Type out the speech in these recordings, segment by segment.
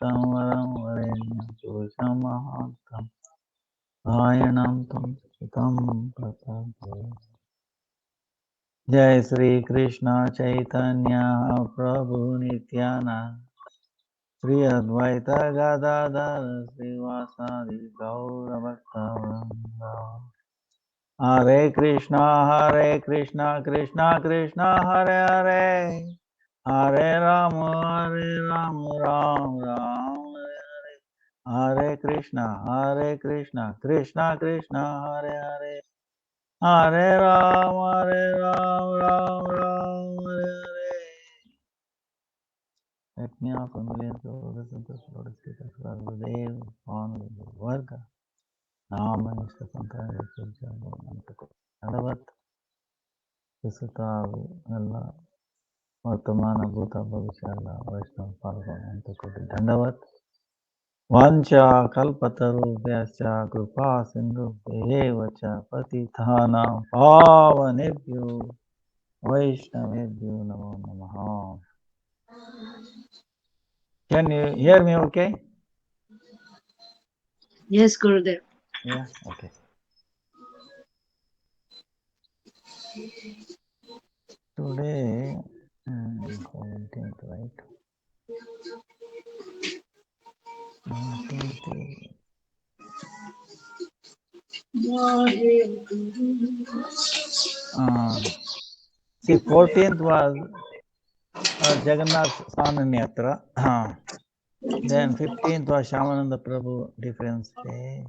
Tamaram Varenyam Purusham Mahantam Ayanam Tam Sutam Pratapya. Jai Sri Krishna Chaitanya Prabhu Nityananda Sri Advaita Gadadhar Srivasadi Gaura Bhaktavrinda. Hare Krishna Krishna Krishna Hare Hare Hare Rama Ram Ram Hare Krishna Krishna Krishna Hare Hare Hare Ram Ram Hare Hare. Let me offer millions of obeisance to Lord Sita Gurudev on the Varga. Nama Ishta Sankara Adavat Visutavu Allah Vartamana Bhuta Bhavishyala Vaishnava Palvan Antakoti Dandavat Vancha Kalpatarubhyascha Kripa Sindhubhyevacha Patithanam Pavanebhyo Vaishnavebhyo Namo Namaha. Can you hear me okay? Yes, Gurudev. Yeah, okay. Today, 17th, right? 19th. See, 14th was Jagannath Swananyatra. Then 15th was Shamananda Prabhu Difference Day.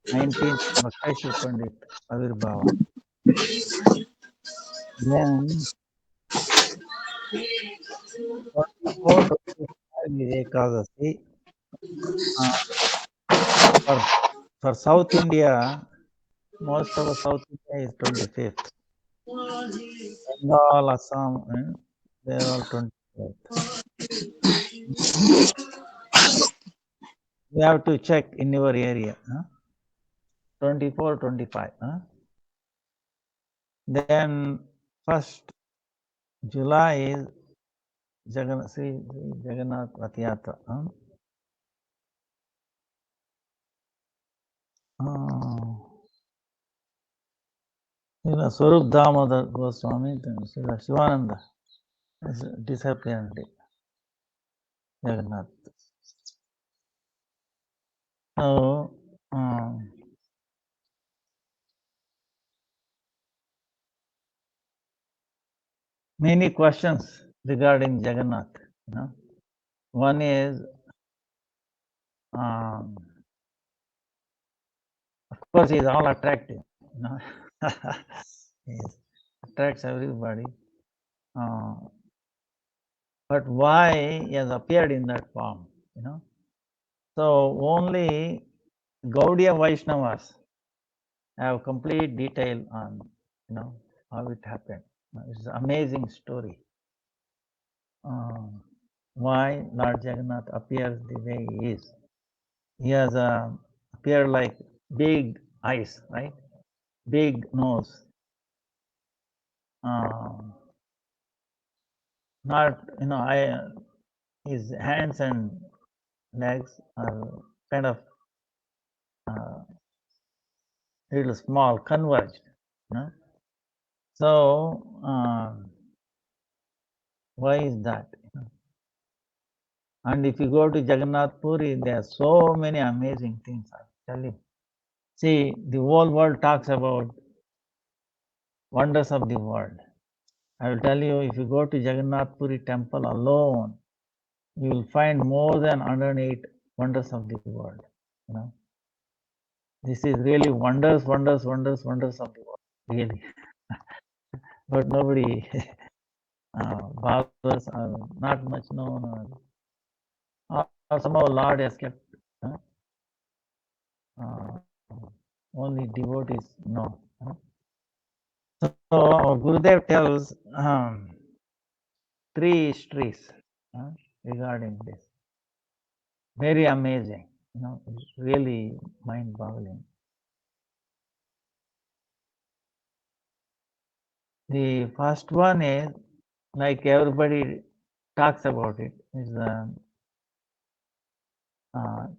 19th Bhakti Pandit Avirbhava. Then 24th is Ekadasi. For South India, most of the South India is 25th. Bengal, Assam, they are all 25th. You have to check in your area. 24, 25. Then 1st July is Sri Jagannath Ratiyatra. Swarup Damodar Goswami, Shivananda is disappeared. Jagannath. So, many questions regarding Jagannath. One is, of course, he is all attractive. He attracts everybody. But why he has appeared in that form? So only Gaudiya Vaishnavas have complete detail on how it happened. It's an amazing story. Why Lord Jagannath appears the way he is. He has appeared like big eyes, right? Big nose. Not, his hands and legs are kind of little small, converged. So, why is that? And if you go to Jagannath Puri, there are so many amazing things, I'll tell you. See, the whole world talks about wonders of the world. I will tell you, if you go to Jagannath Puri temple alone, you will find more than 108 wonders of the world. This is really wonders of the world, really. But nobody bothers, not much known, or somehow Lord has kept only devotees know. So our Gurudev tells 3 histories regarding this. Very amazing, it's really mind-boggling. The first one is, like everybody talks about it, is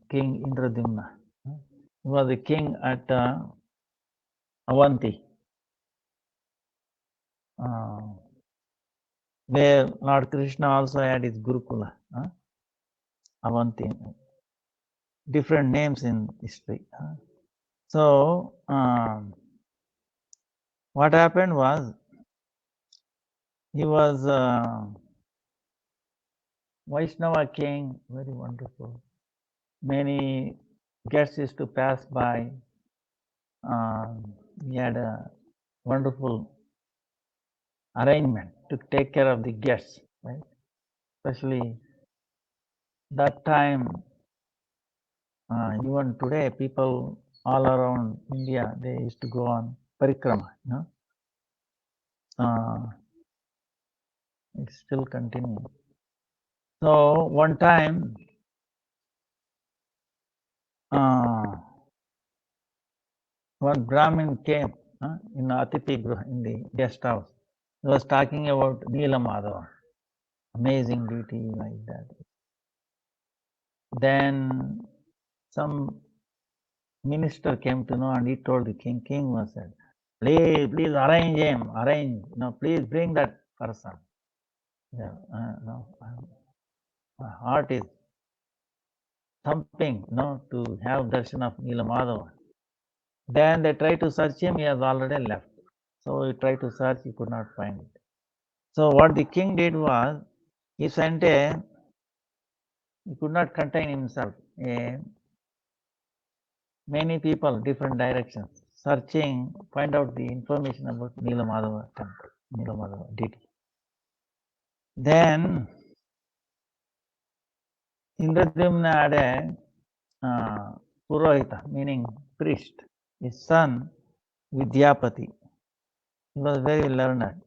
King Indradyumna. He was the king at Avanti, where Lord Krishna also had his Gurukula. Avanti, different names in history. So, what happened was, he was Vaishnava king, very wonderful. Many guests used to pass by. He had a wonderful arrangement to take care of the guests, right? Especially that time, even today, people all around India, they used to go on parikrama, it's still continuing. So one time, one Brahmin came in Atithi Griha, in the guest house. He was talking about Neela Madhava, amazing deity like that. Then some minister came to know, and he told the king. King was said, please arrange him, please bring that person. Yeah, no, my heart is thumping, to have darshan of Neela Madhava. Then they tried to search him, he has already left. So he tried to search, he could not find it. So what the king did was, he sent he could not contain himself, many people, different directions, searching, find out the information about Neela Madhava temple, Neela Madhava deity. Then Indradyumna had a Purohita, meaning priest, his son Vidyapati. He was very learned.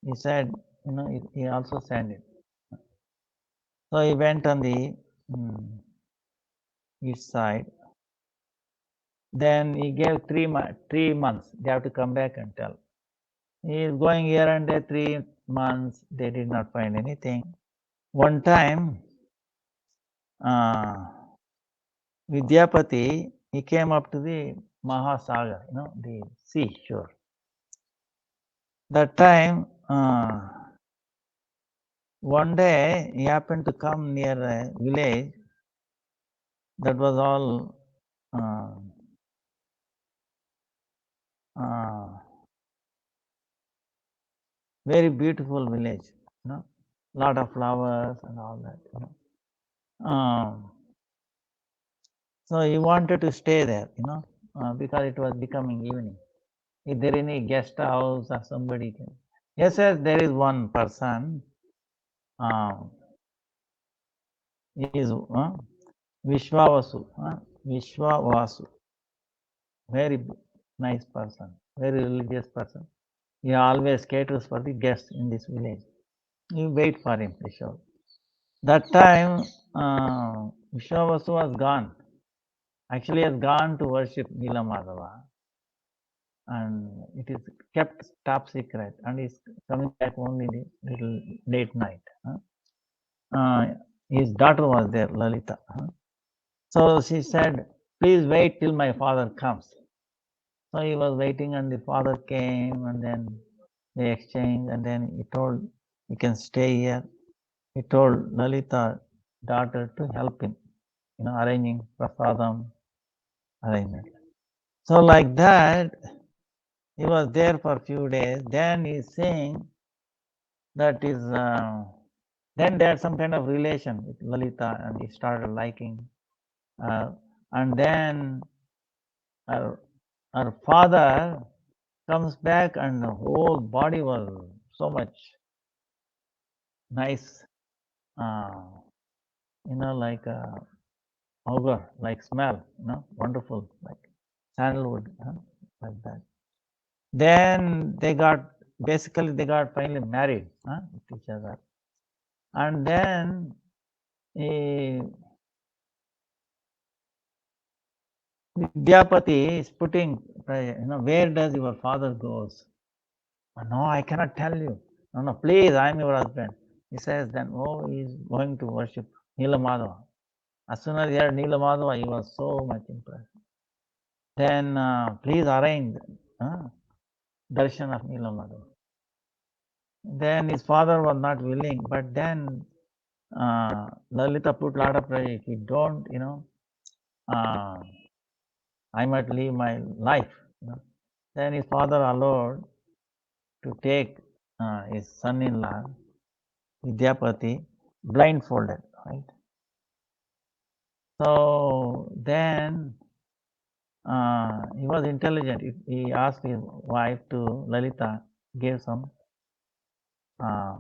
He said, he also sent it. So he went on the east side. Then he gave 3 months. They have to come back and tell. He is going here and there 3 months. They did not find anything. One time, Vidyapati, he came up to the Mahasagar, the sea shore. That time, one day he happened to come near a village that was all very beautiful village, lot of flowers and all that. So he wanted to stay there, because it was becoming evening. Is there any guest house or somebody can? Yes, there is one person. He is Vishwavasu. Vishwavasu. Very nice person, very religious person. He always caters for the guests in this village. You wait for him, Vishwa. That time, Vishwavasu was gone. Actually, has gone to worship Neela Madhava, and it is kept top secret, and is coming back only the little late night. His daughter was there, Lalita. So she said, please wait till my father comes. So he was waiting, and the father came, and then they exchanged, and then he told, you can stay here. He told Lalita, daughter, to help him, arranging prasadam arrangement. So like that, he was there for a few days. Then he's saying that is, then they had some kind of relation with Lalita, and he started liking. And then her father comes back, and the whole body was so much nice, like a ogre, like smell, wonderful, like sandalwood, like that. Then they got finally married with each other. And then Vidyapati is putting, where does your father goes? No, I cannot tell you. No, please, I am your husband. He says then, oh, he's going to worship Nilamadava. As soon as he heard Nilamadava, he was so much impressed. Then please arrange darshan of Nilamadava. Then his father was not willing, but then Lalita put a lot of pressure. If you don't, I might leave my life. Then his father allowed to take his son-in-law, Vidyapati, blindfolded, right? So then he was intelligent. He asked his wife to Lalita give some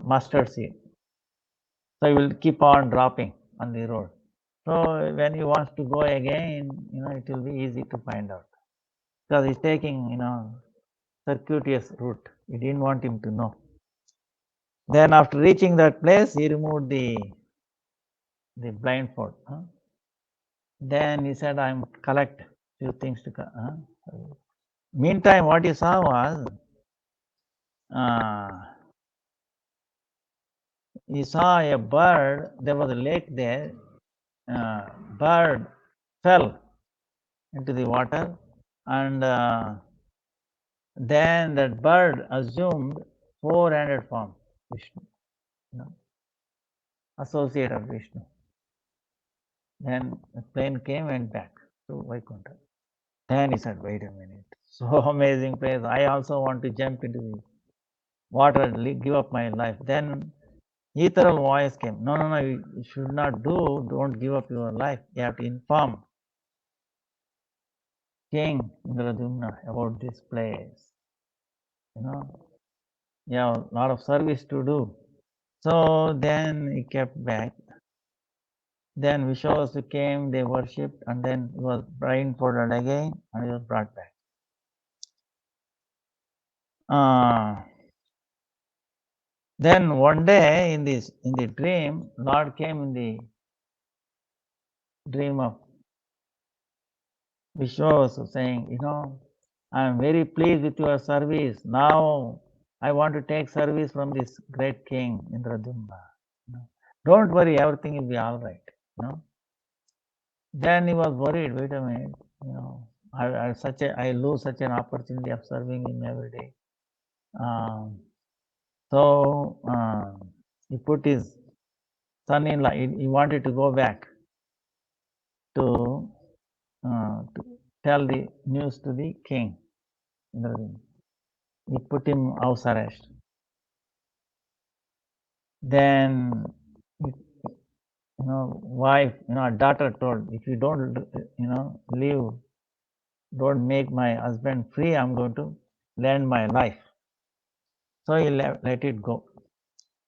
mustard seed. So he will keep on dropping on the road. So when he wants to go again, it will be easy to find out. Because he's taking, circuitous route. He didn't want him to know. Then after reaching that place, he removed the blindfold. Then he said, I'm collect few things to come. Meantime, what he saw was, he saw a bird. There was a lake there. Bird fell into the water, and then that bird assumed four-handed form, Vishnu, associate of Vishnu. Then the plane came and back to Vaikuntha. Then he said, wait a minute, so amazing place. I also want to jump into the water and give up my life. Then ethereal voice came. No, you should not don't give up your life. You have to inform King Indradumna about this place. You have a lot of service to do. So then he kept back. Then Vishwas came, they worshipped, and then he was blindfolded again, and he was brought back. Then one day in the dream, Lord came in the dream of Vishwas saying, I am very pleased with your service. Now I want to take service from this great king, Indradumna. Don't worry, everything will be all right. Then he was worried, wait a minute, I lose such an opportunity of serving him every day. So he put his son-in-law, he wanted to go back to tell the news to the king. He put him house arrest. Then, wife, daughter told, if you don't, leave, don't make my husband free, I'm going to lend my life. So he let it go.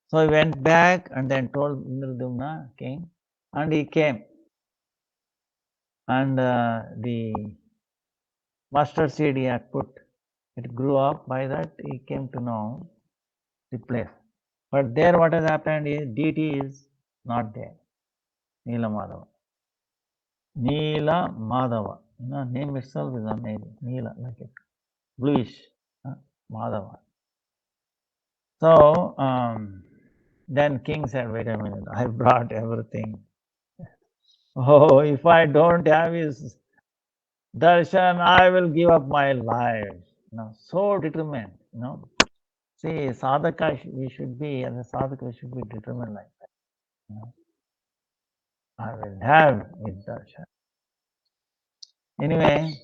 So he went back and then told Indradumna king, and he came. And the mustard seed he had put, it grew up. By that he came to know the place. But there what has happened is deity is not there. Neela Madhava. Neela Madhava. Name itself is amazing. Neela, like a bluish Madhava. So then king said, wait a minute, I brought everything. Oh, if I don't have his darshan, I will give up my life. So determined. See, sadhaka, we should be, as a sadhaka, we should be determined like that. I will have his darshan. Anyway,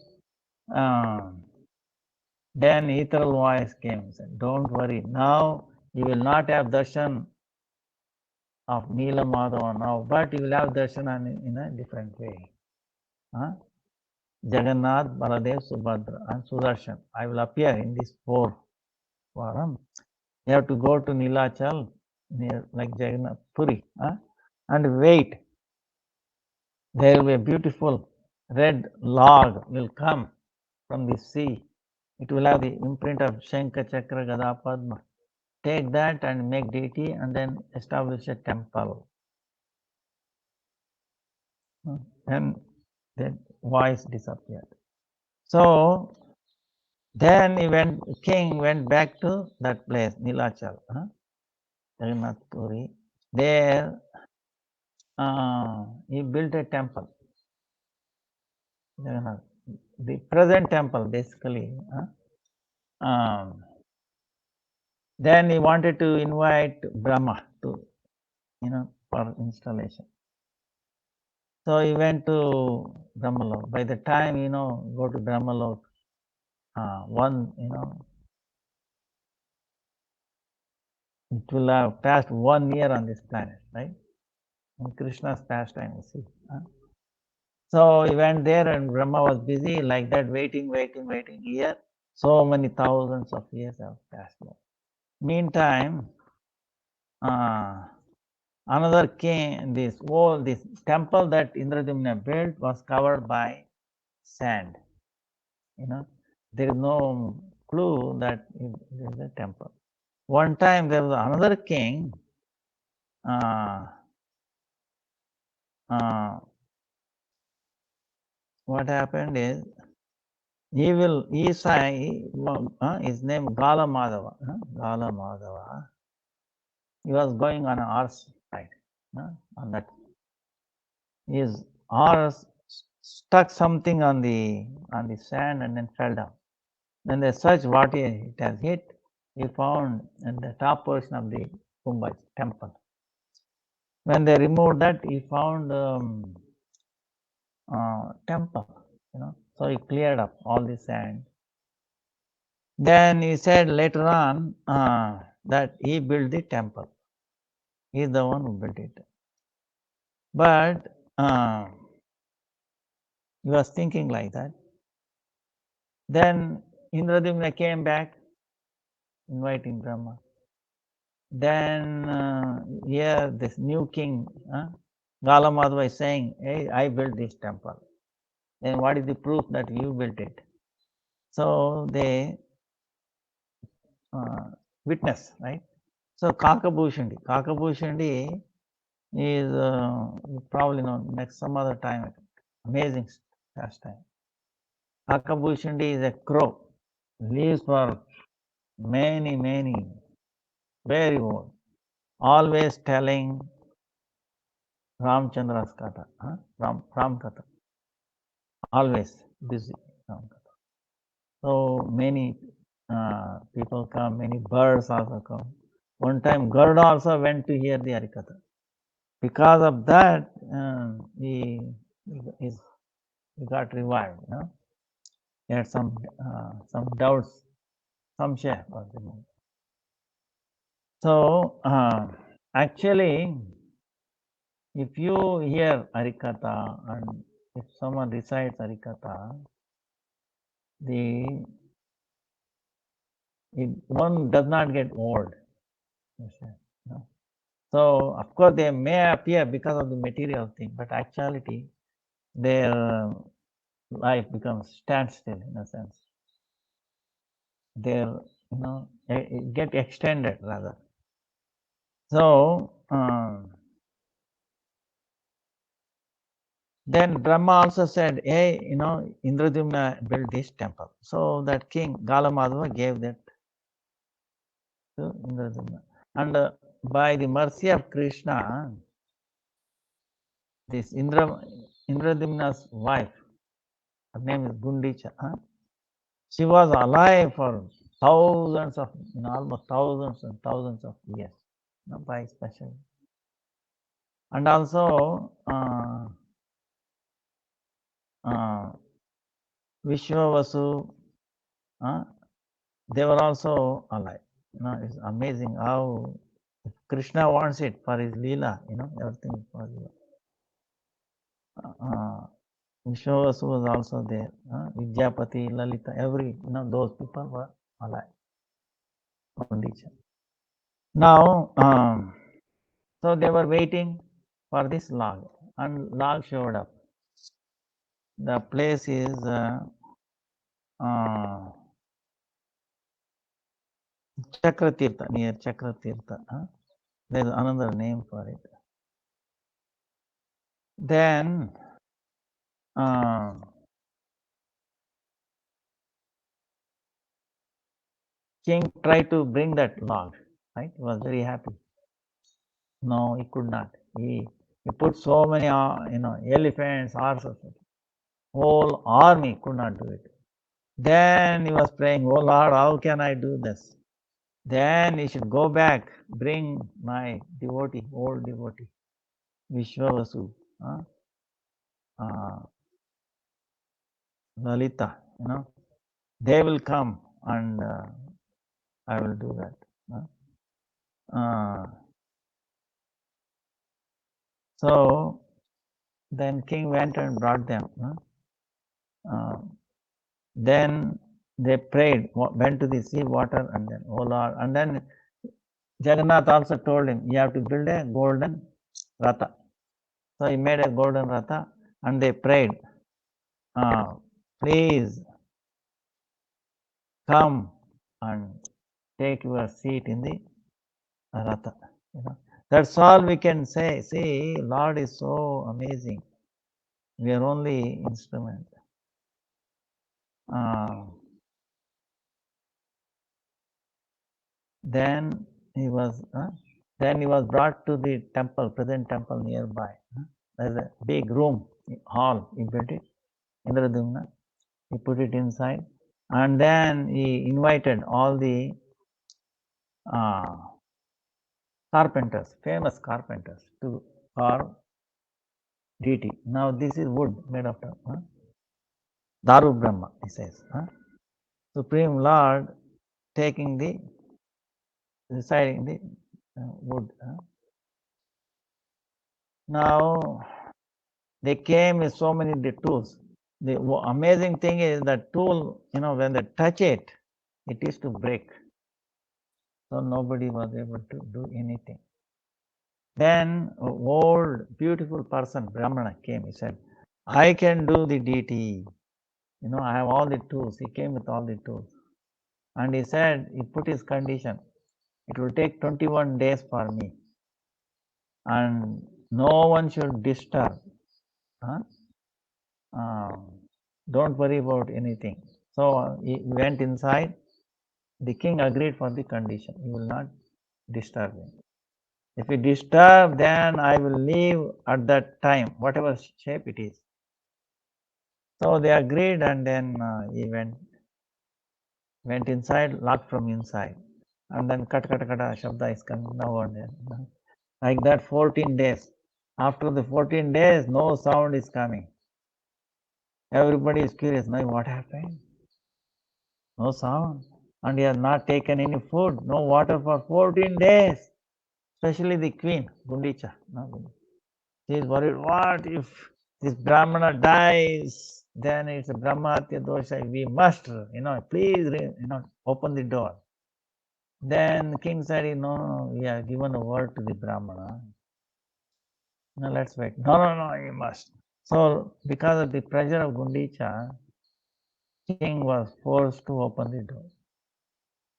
then ethereal voice came and said, don't worry, now you will not have darshan of Neela Madhava now, but you will have darshan in a different way. Jagannath, Baladev, Subhadra, and Sudarshan. I will appear in this form. You have to go to Nilachal, near like Jagannath Puri, and wait. There will be a beautiful red log will come from the sea. It will have the imprint of Shankha, Chakra, Gada, Padma. Take that and make deity and then establish a temple. And then voice disappeared. So then king went back to that place, Nilachal, Jagannath Puri. there he built a temple. The present temple, basically. Then he wanted to invite Brahma to, for installation. So he went to Brahmalok. By the time, go to Brahmalok, it will have passed 1 year on this planet, right? In Krishna's pastime, you see. So he went there and Brahma was busy like that, waiting here. So many thousands of years have passed by. Meantime, another king, this temple that Indradyumna built was covered by sand. There is no clue that it is a temple. One time there was another king, what happened is, his name Gala Madhava. Gala Madhava. He was going on a horse ride. On that, his horse stuck something on the sand and then fell down. When they searched what it has hit, he found in the top portion of the Kumbha temple. When they removed that, he found temple. So he cleared up all the sand. Then he said later on that he built the temple. He is the one who built it. But he was thinking like that. Then Indradyumna came back, inviting Brahma. Then here this new king, Gala Madhava, is saying, hey, I built this temple. Then what is the proof that you built it? So they witness, right? So Kakabhushandi is probably next some other time. Amazing pastime. Kakabhushandi is a crow, lives for many, very old, always telling Ramchandra's Katha, Ram Katha, always busy Ram Katha. So many people come, many birds also come. One time Garuda also went to hear the Harikatha. Because of that, he got revived. He had some doubts, some share was removed. So actually, if you hear Harikatha and if someone recites Harikatha, one does not get old. So of course they may appear because of the material thing, but actuality their life becomes standstill in a sense. Their get extended rather. So then Brahma also said, hey, Indradyumna built this temple. So that king Galamadhava gave that to Indradyumna. And by the mercy of Krishna, this Indradyumna's wife, her name is Gundicha, she was alive for thousands of, almost thousands and thousands of years, by special. And also, Vishwavasu, they were also alive. It's amazing how if Krishna wants it for his Leela, everything is possible. Vishwavasu was also there. Vidyapati, Lalita, those people were alive. Now, so they were waiting for this log, and log showed up. The place is Chakratirtha, near Chakratirtha. There's another name for it. Then king tried to bring that log, right? He was very happy. No, he could not. He put so many, elephants, horses, whole army could not do it. Then he was praying, oh Lord, how can I do this? Then he should go back, bring my devotee, old devotee, Vishwavasu, Lalita, they will come and I will do that. So then king went and brought them. Then they prayed, went to the sea water, and then, oh Lord, and then Jagannath also told him, you have to build a golden ratha. So he made a golden ratha and they prayed, please come and take your seat in the ratha. That's all we can say. See, Lord is so amazing. We are only instrument. Then he was brought to the temple, present temple nearby. There's a big room, hall. He built it. Indradumna. He put it inside, and then he invited all the carpenters, famous carpenters, to carve deity. Now this is wood made of Daru Brahma, he says. Supreme Lord taking the, residing the wood. Now they came with so many tools. The amazing thing is that tool, when they touch it, it is to break. So nobody was able to do anything. Then an old, beautiful person, Brahmana, came. He said, I can do the deity. I have all the tools. He came with all the tools. And he said, he put his condition. It will take 21 days for me. And no one should disturb. Don't worry about anything. So he went inside. The king agreed for the condition. He will not disturb him. If he disturb, then I will leave at that time, whatever shape it is. So they agreed, and then he went inside, locked from inside, and then kata shabda is coming now and then. Like that, 14 days. After the 14 days, no sound is coming. Everybody is curious. Now what happened? No sound, and he has not taken any food, no water for 14 days. Especially the queen, Gundicha. She is worried. What if this Brahmana dies? Then it's a Brahmatya dosha. We must, please, open the door. Then the king said, no, we have given a word to the Brahmana. No, let's wait. No, you must. So, because of the pressure of Gundicha, king was forced to open the door.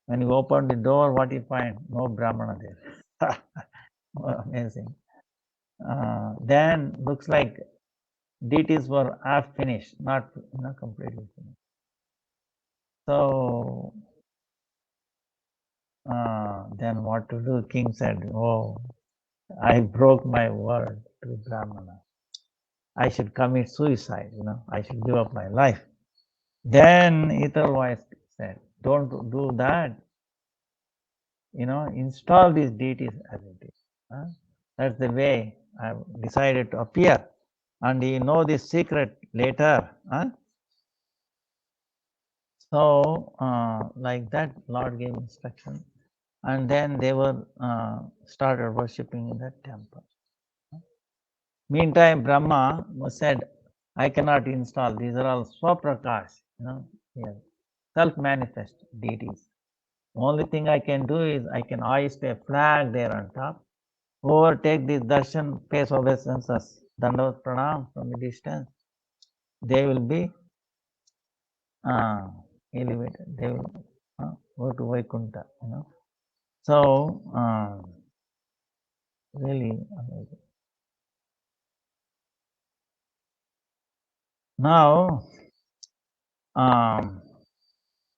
When you open the door, what you find? No Brahmana there. Amazing. Then looks like deities were half finished, not completely finished. So then what to do? King said, oh, I broke my word to Brahmana. I should commit suicide, I should give up my life. Then ether voice said, don't do that. Install these deities as it is. That's the way I decided to appear. And you know this secret later. So, like that, Lord gave instruction. And then they were started worshipping in that temple. Meantime, Brahma said, I cannot install. These are all Swaprakash, self-manifest deities. Only thing I can do is I can hoist a flag there on top. Whoever take this darshan, pays obeisances, dandavat pranam from a distance, they will be elevated. They will go to Vaikuntha, So, really amazing. Now,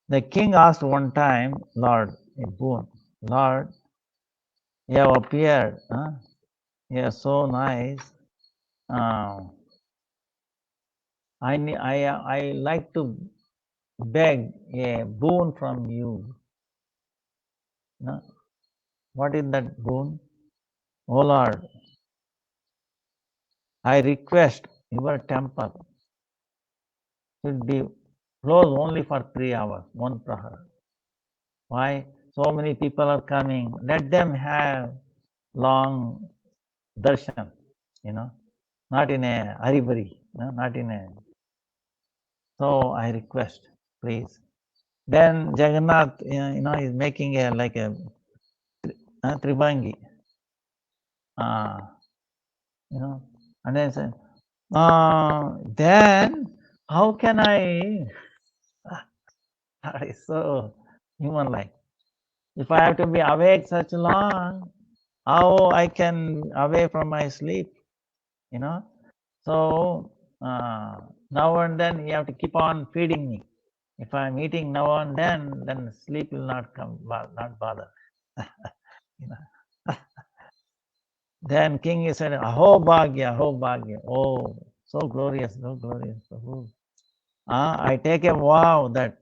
the king asked one time, Lord, a boon, Lord, you have appeared Yeah, so nice. I like to beg a boon from you. No? What is that boon? Oh Lord, I request your temple should be closed only for 3 hours, one prahar. Why? So many people are coming. Let them have long darshan, not in a hurry, not in a. So I request, please. Then Jagannath, is making a like a tribangi, and then say, then how can I? It's so human like. If I have to be awake such long, how I can away from my sleep, So now and then you have to keep on feeding me. If I'm eating now and then sleep will not come, not bother. you know. Then king said, Aho Bhagya, Aho Bhagya. Oh, so glorious, so glorious. I take a vow that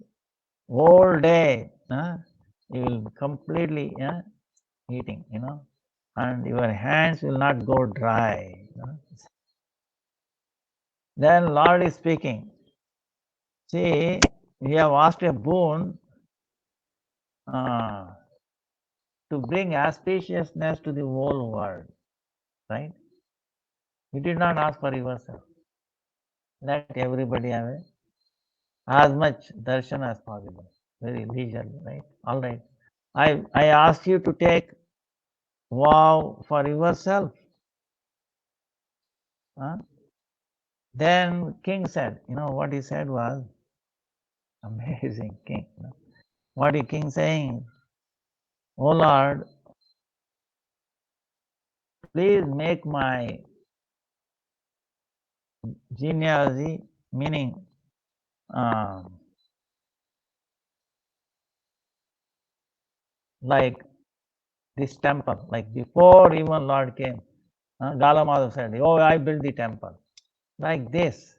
whole day you will completely eating, and your hands will not go dry. Then Lord is speaking. See, we have asked a boon to bring auspiciousness to the whole world, right? We did not ask for yourself. Let everybody have as much darshan as possible, very leisurely, right? All right. I ask you to take vow for yourself. Then king said, what he said was amazing, king. What the king saying? Oh Lord, please make my genealogy, meaning like this temple, like before even Lord came, Galamada said, oh, I built the temple. Like this,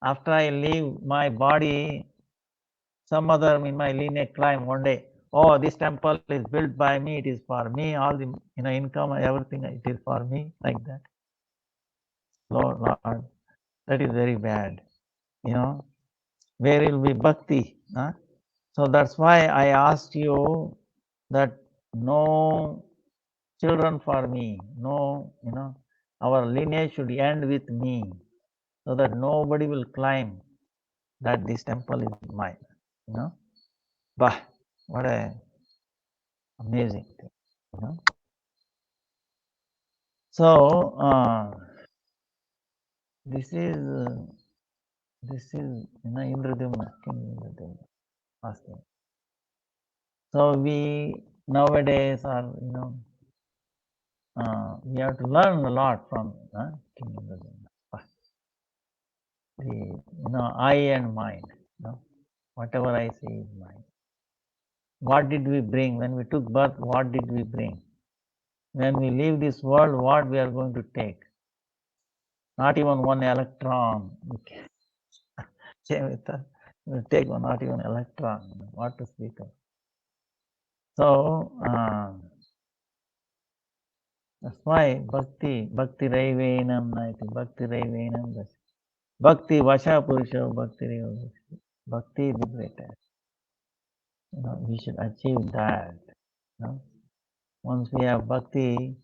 after I leave my body, some other in my lineage climb one day, oh, this temple is built by me, it is for me, all the income, everything, it is for me, like that. Lord, that is very bad. Where will be bhakti? So that's why I asked you that no children for me, no, our lineage should end with me, so that nobody will claim that this temple is mine. Bah, what a amazing thing. So this is Indradyumna, King Indradyumna asking. So we nowadays are we have to learn a lot from King Indradyumna. I and mind. Whatever I say is mine. What did we bring when we took birth? What did we bring? When we leave this world, what we are going to take? Not even one electron. We'll take one, not even electron. What to speak of? So that's why bhakti raivenam naiti, bhakti raivenam. Bhakti vasha purusha, bhakti is the greatest. We should achieve that. Once we have bhakti,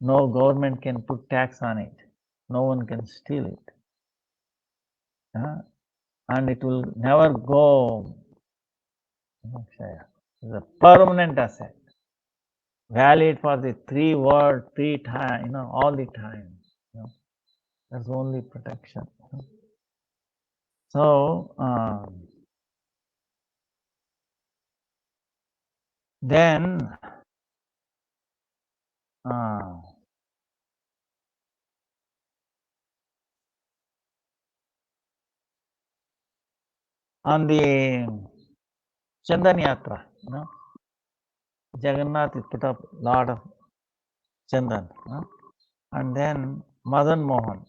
no government can put tax on it. No one can steal it. And it will never go. It's a permanent asset. Valid for the 3 times, all the time. That's only protection. So then on the Chandan Yatra, Jagannath put up lot of Chandan. and then Madan Mohan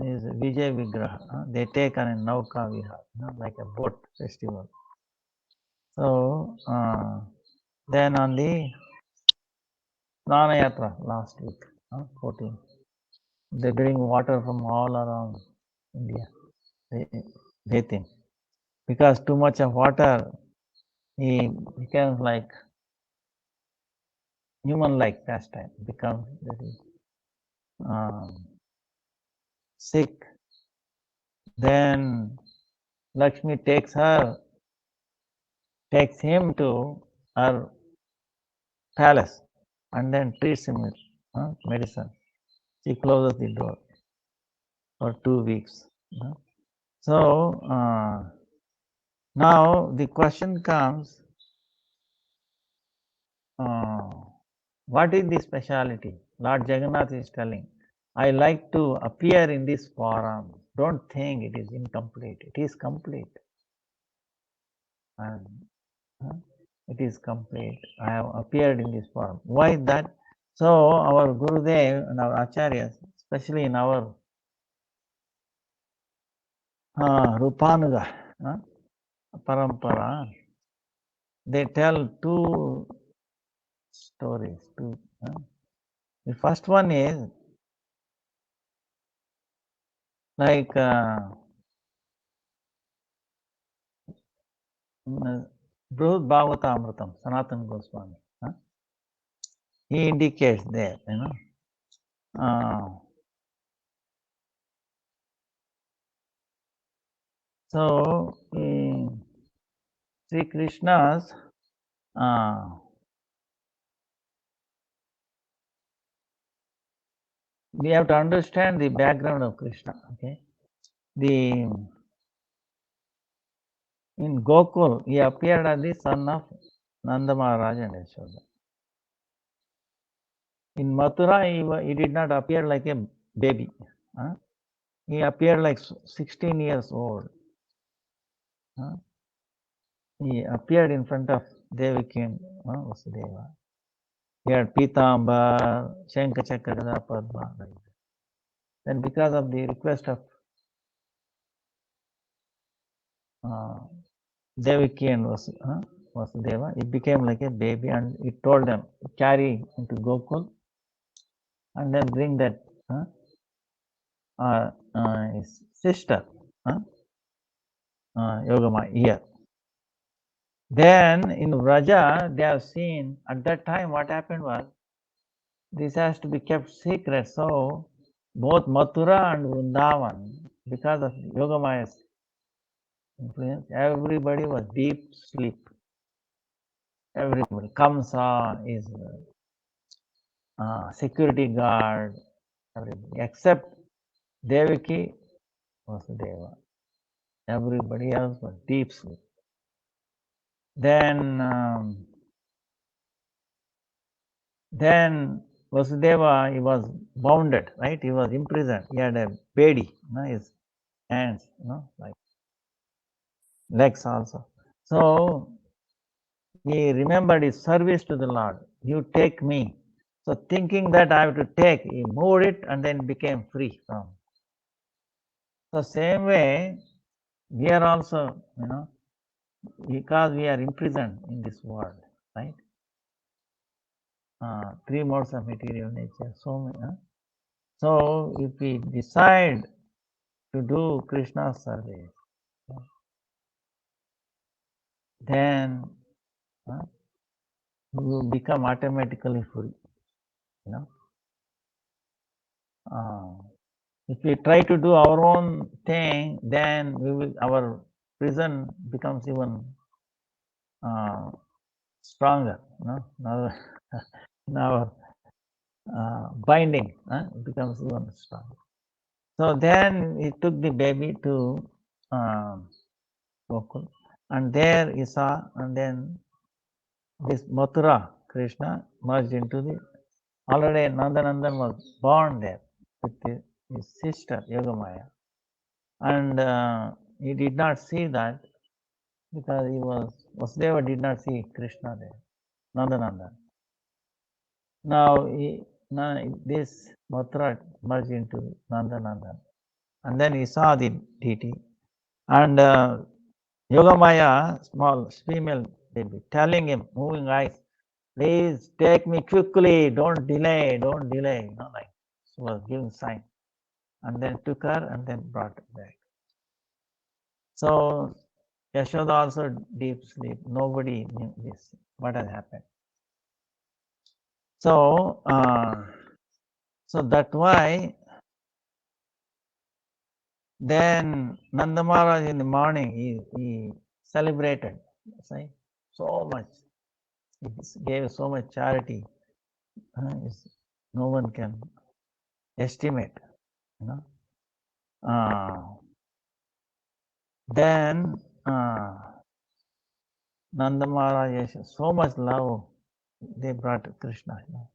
is Vijay Vigraha. They take on a Nauka Vihar, like a boat festival. So then on the Snana Yatra last week, 14, they bring water from all around India. They think because too much of water, he becomes like human-like pastime, becomes very sick. Then Lakshmi takes him to her palace and then treats him with medicine. She closes the door for 2 weeks. So now the question comes, what is the speciality? Lord Jagannath is telling, I like to appear in this forum. Don't think it is incomplete. It is complete. And it is complete. I have appeared in this form. Why that? So our Gurudev and our Acharyas, especially in our Rupanuga Parampara, they tell two stories. The first one is like Brihad Bhagavata Amritam, Sanatana Goswami. He indicates there, so Sri Krishna's we have to understand the background of Krishna. Okay, in Gokul he appeared as the son of Nanda Maharaj and Yashoda. In Mathura he did not appear like a baby. He appeared like 16 years old. He appeared in front of Devaki and Vasudeva. He had Pitamba, Shanka Chakra, Gada Padma. Then because of the request of Devaki and Vasudeva, it became like a baby, and he told them, carry into Gokul and then bring that his sister, Yogama, here. Then in Vraja, they have seen at that time what happened was this has to be kept secret. So both Mathura and Vrindavan, because of Yogamaya's influence, everybody was deep sleep. Everybody. Kamsa is security guard, everybody, except Devaki Vasudeva. Everybody else was deep sleep. Then Vasudeva, he was bounded, right? He was imprisoned. He had a bedi, his hands, like legs also. So he remembered his service to the Lord. You take me. So thinking that I have to take, he moved it and then became free from. So same way, we are also, because we are imprisoned in this world, right? Three modes of material nature. So if we decide to do Krishna's service, then we will become automatically free. If we try to do our own thing, then our prison becomes even stronger. Now, now binding becomes even stronger. So then he took the baby to Gokul, and there he saw, and then this Mathura Krishna merged into the. Already Nandanandan was born there with his sister Yogamaya, and he did not see that because Vasudeva did not see Krishna there, Nandanandan. Now this Mathura merged into Nandanandan. And then he saw the deity. And Yogamaya, small female baby, telling him, moving eyes, please take me quickly, don't delay, don't delay. Like she was giving sign. And then took her and then brought her back. So Yashoda also deep sleep. Nobody knew this, what had happened. So, so that's why then Nanda Maharaj in the morning, he celebrated, say, so much. He gave so much charity. No one can estimate, you know. Then Nanda Maharaj, so much love they brought to Krishna, you know.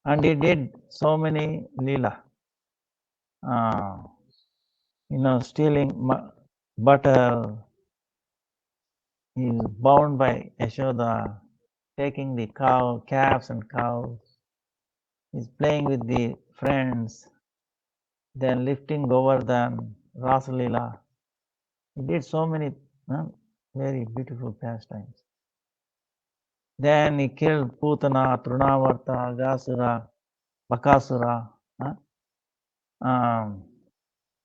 And he did so many lila, you know, stealing butter. He is bound by Yashoda, taking the calves and cows. He's playing with the friends, then lifting Govardhan, Rasalila. He did so many very beautiful pastimes. Then he killed Putana, Trunavarta, Gasura, Bakasura.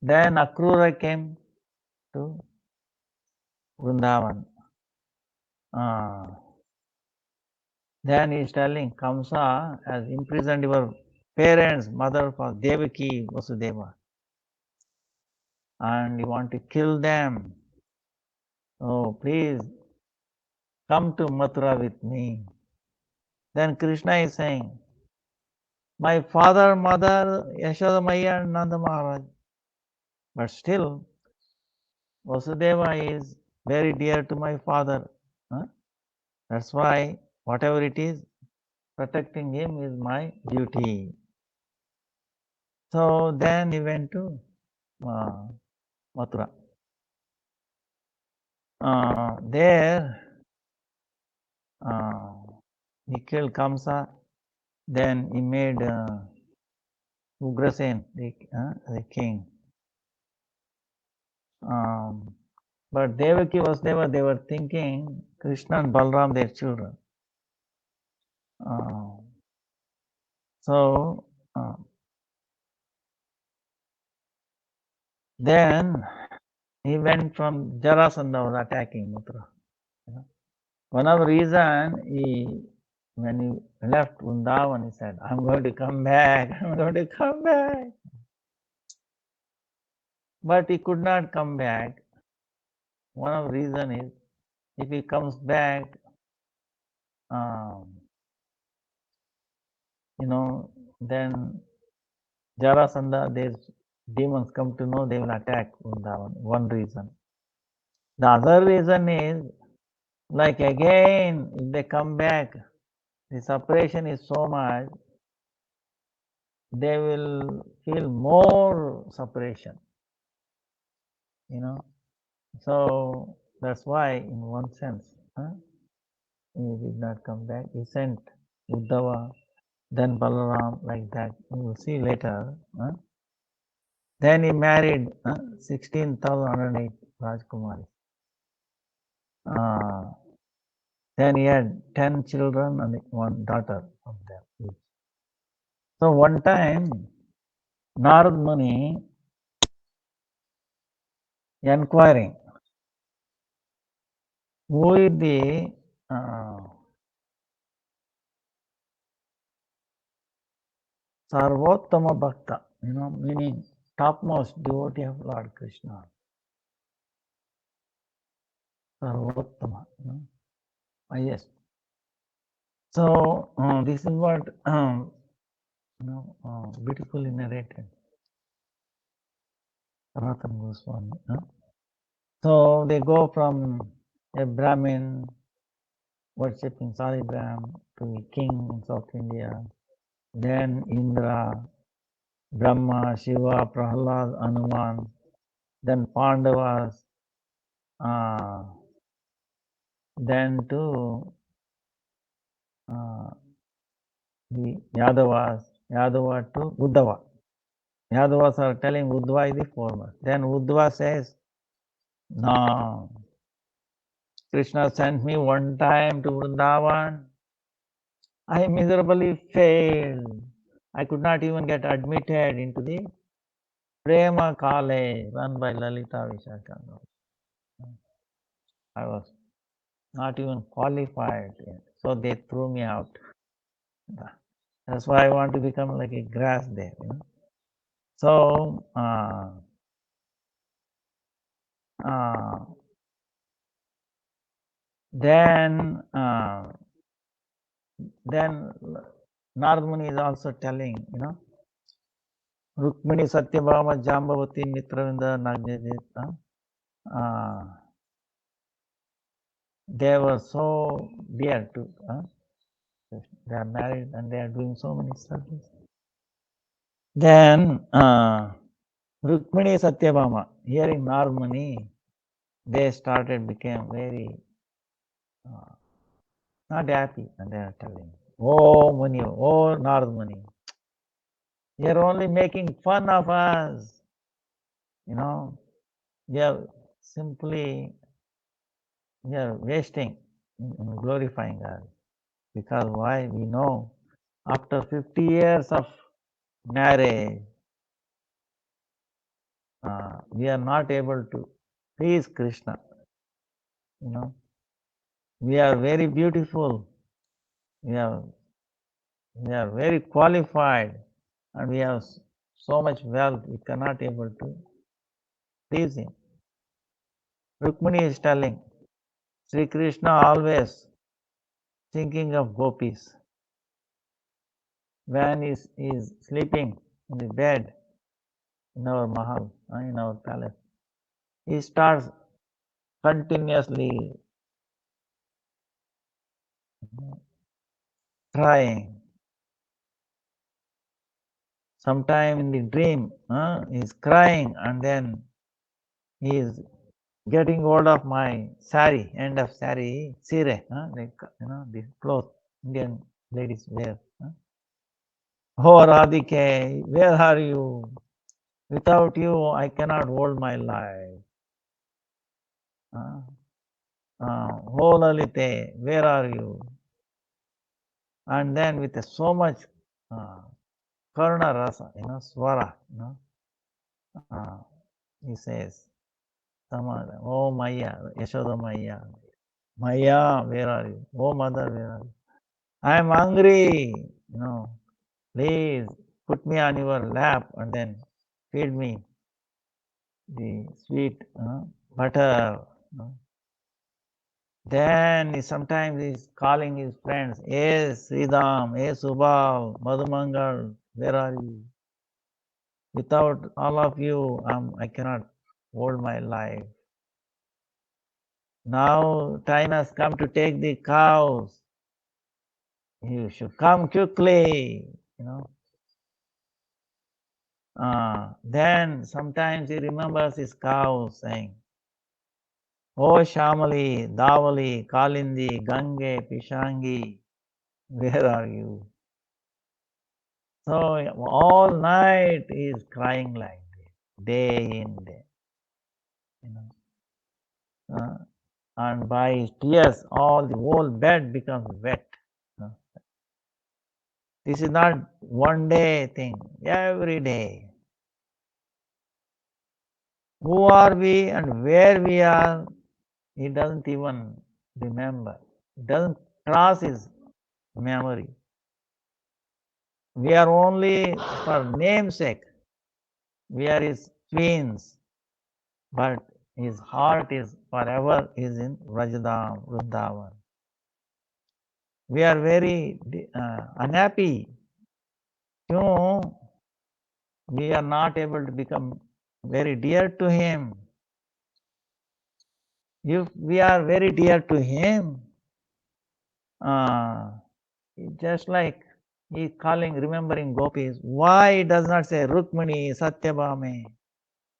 Then Akrura came to Vrindavan. Then he is telling Kamsa has imprisoned your parents, mother, father, Devaki, Vasudeva, and you want to kill them. Oh, please come to Mathura with me. Then Krishna is saying, my father, mother, Yashoda Maya and Nanda Maharaj. But still, Vasudeva is very dear to my father. That's why, whatever it is, protecting him is my duty. So then he went to Mathura. There, he killed Kamsa. Then he made Ugrasen the king. But Devaki Vasudeva, they were thinking Krishna and Balram, their children. So then he went from Jarasandha was attacking Mathura. One of the reason when he left Vrindavan, he said, I'm going to come back, I'm going to come back. But he could not come back. One of the reason is, if he comes back, you know, then Jarasandha, there's demons come to know, they will attack Vrindavan. One reason. The other reason is, like again, if they come back, the separation is so much, they will feel more separation, you know. So that's why, in one sense, he did not come back. He sent Uddhava, then Balaram, like that. We will see later. Then he married 16,108 Rajkumaris. Then he had 10 children and one daughter of them. So one time, Narad Muni inquiring, who is the Sarvottama Bhakta, you know, meaning topmost devotee of Lord Krishna. Sarvottama, you know, highest. So this is what beautifully narrated Sanatana Goswami. So they go from a Brahmin worshipping Saligram to a king in South India, then Indra, Brahma, Shiva, Prahlad, Hanuman, then Pandavas, then to the Yadavas, Yadava to Uddhava. Yadavas are telling Uddhava is the foremost. Then Uddhava says, no, Krishna sent me one time to Vrindavan. I miserably failed. I could not even get admitted into the Prema College run by Lalita Vishakha. I was not even qualified, so they threw me out. That's why I want to become like a grass there. So then Narad Muni is also telling, Rukmini Satyabhama Jambavati Mitravinda Nagnajit. They were so dear to. They are married and they are doing so many services. Then Rukmini Satyabhama, hearing Narad Muni, they became very not happy, and they are telling, oh Muni, oh Narad Muni, you are only making fun of us. You are simply wasting in glorifying us. Because why? We know after 50 years of marriage, we are not able to please Krishna. We are very beautiful. We are very qualified, and we have so much wealth. We cannot able to please him. Rukmini is telling, Sri Krishna always thinking of gopis. When he is sleeping in the bed in our mahal, in our palace, he starts continuously crying. Sometime in the dream, he is crying, and then he is getting hold of my sari, end of sari, sire, like the cloth Indian ladies wear. Oh Radhike, where are you? Without you, I cannot hold my life. Oh Lalite, where are you? And then with so much karna rasa, swara, he says, oh Maya, Yashoda Maya, Maya, where are you? Oh mother, where are you? I am hungry, please put me on your lap and then feed me the sweet butter. Then sometimes he's calling his friends, hey Sridham, hey Subhav, Madhumangal, where are you? Without all of you, I cannot hold my life. Now time has come to take the cows. You should come quickly, Then sometimes he remembers his cows saying, oh Shamali, Davali, Kalindi, Gange, Pishangi, where are you? So all night he is crying like this, day in, day. And by his tears, all the whole bed becomes wet. This is not one day thing, every day. Who are we and where we are, he doesn't even remember. It doesn't cross his memory. We are only for namesake. We are his twins, but his heart is forever is in Vrajadam, Vrindavan. We are very unhappy. We are not able to become very dear to him. If we are very dear to him, just like he calling, remembering gopis, why he does not say Rukmini, Satyabhame?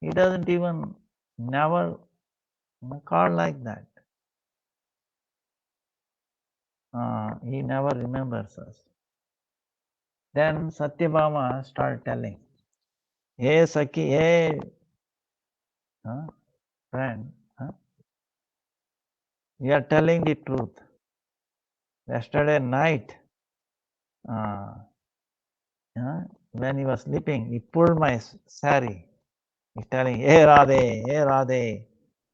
He doesn't even never call like that. He never remembers us. Then Satyabhama started telling, hey Saki, hey friend, you are telling the truth. Yesterday night, when he was sleeping, he pulled my sari. He's telling, hey Radhe,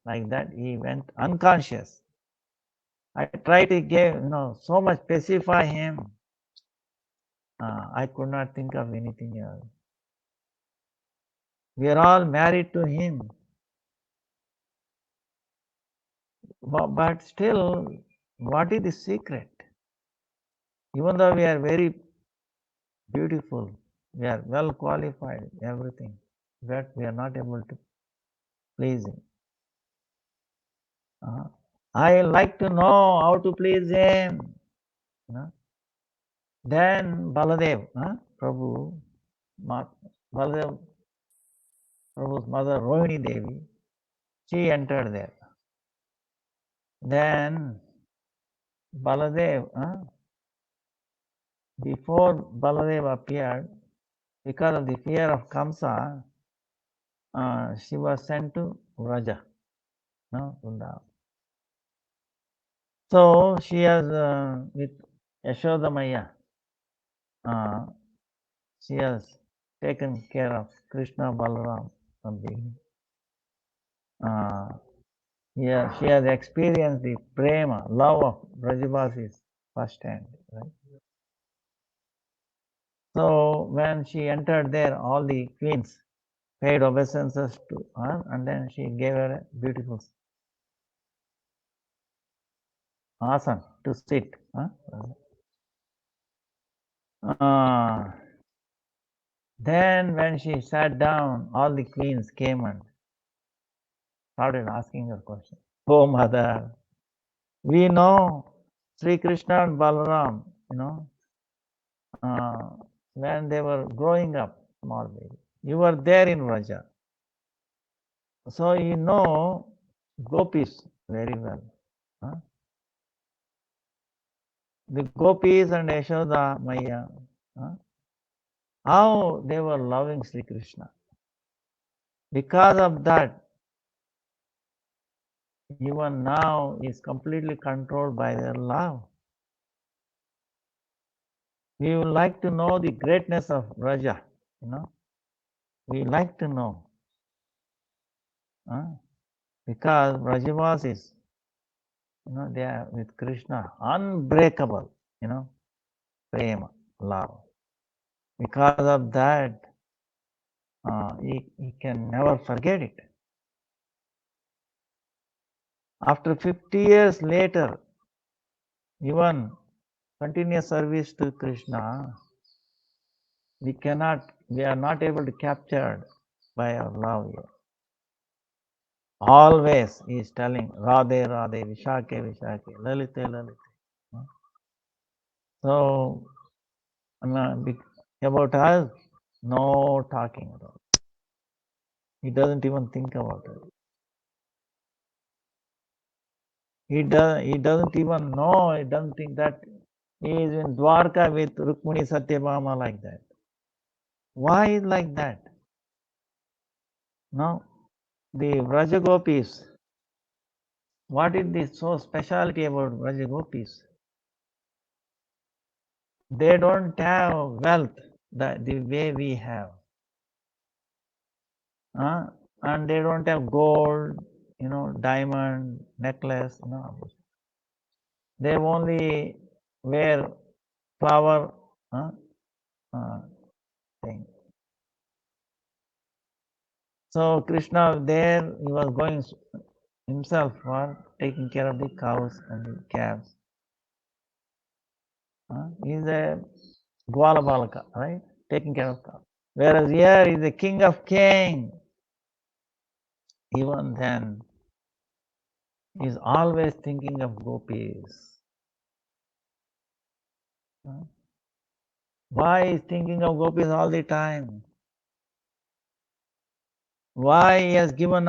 like that. He went unconscious. I tried to give, so much pacify him. I could not think of anything else. We are all married to him. But still, what is the secret? Even though we are very beautiful, we are well qualified, everything, but we are not able to please him. I like to know how to please him. Then Baladev, Prabhu, Baladev, Prabhu's mother Rohini Devi, she entered there. Then Baladev, before Baladev appeared, because of the fear of Kamsa, she was sent to Vraja, Vrindavan. So she has, with Yashoda Maya, she has taken care of Krishna Balaram from the beginning. She has experienced the prema, love of Brajabasis firsthand. Right? So when she entered there, all the queens paid obeisances to her, and then she gave her a beautiful asan to sit. Then when she sat down, all the queens came and started asking her questions. Oh mother, we know Sri Krishna and Balaram, when they were growing up, small baby. You were there in Vraja. So you know gopis very well. The gopis and Yashoda Maya, how they were loving Sri Krishna. Because of that, even now is completely controlled by their love. We would like to know the greatness of Raja, we like to know. Because Brajavasis, they are with Krishna, unbreakable, prema, love. Because of that, he can never forget it. After 50 years later, even continuous service to Krishna, we are not able to capture by our love here. Always he is telling Radhe, Radhe, Vishake, Vishake, Lalite, Lalite. So, about us, no talking about it. He doesn't even think about it. He doesn't even know, he doesn't think that he is in Dwarka with Rukmini Satyabhama like that. Why is like that? No, the Vrajagopis, what is the so specialty about Vrajagopis? They don't have wealth the way we have. And they don't have gold, diamond, necklace, They only wear flower thing. So Krishna there, he was going himself for taking care of the cows and the calves. He's a Gwala Balaka, right? Taking care of cows. Whereas here is the king of kings. Even then, he's always thinking of gopis. Why is thinking of gopis all the time? Why he has given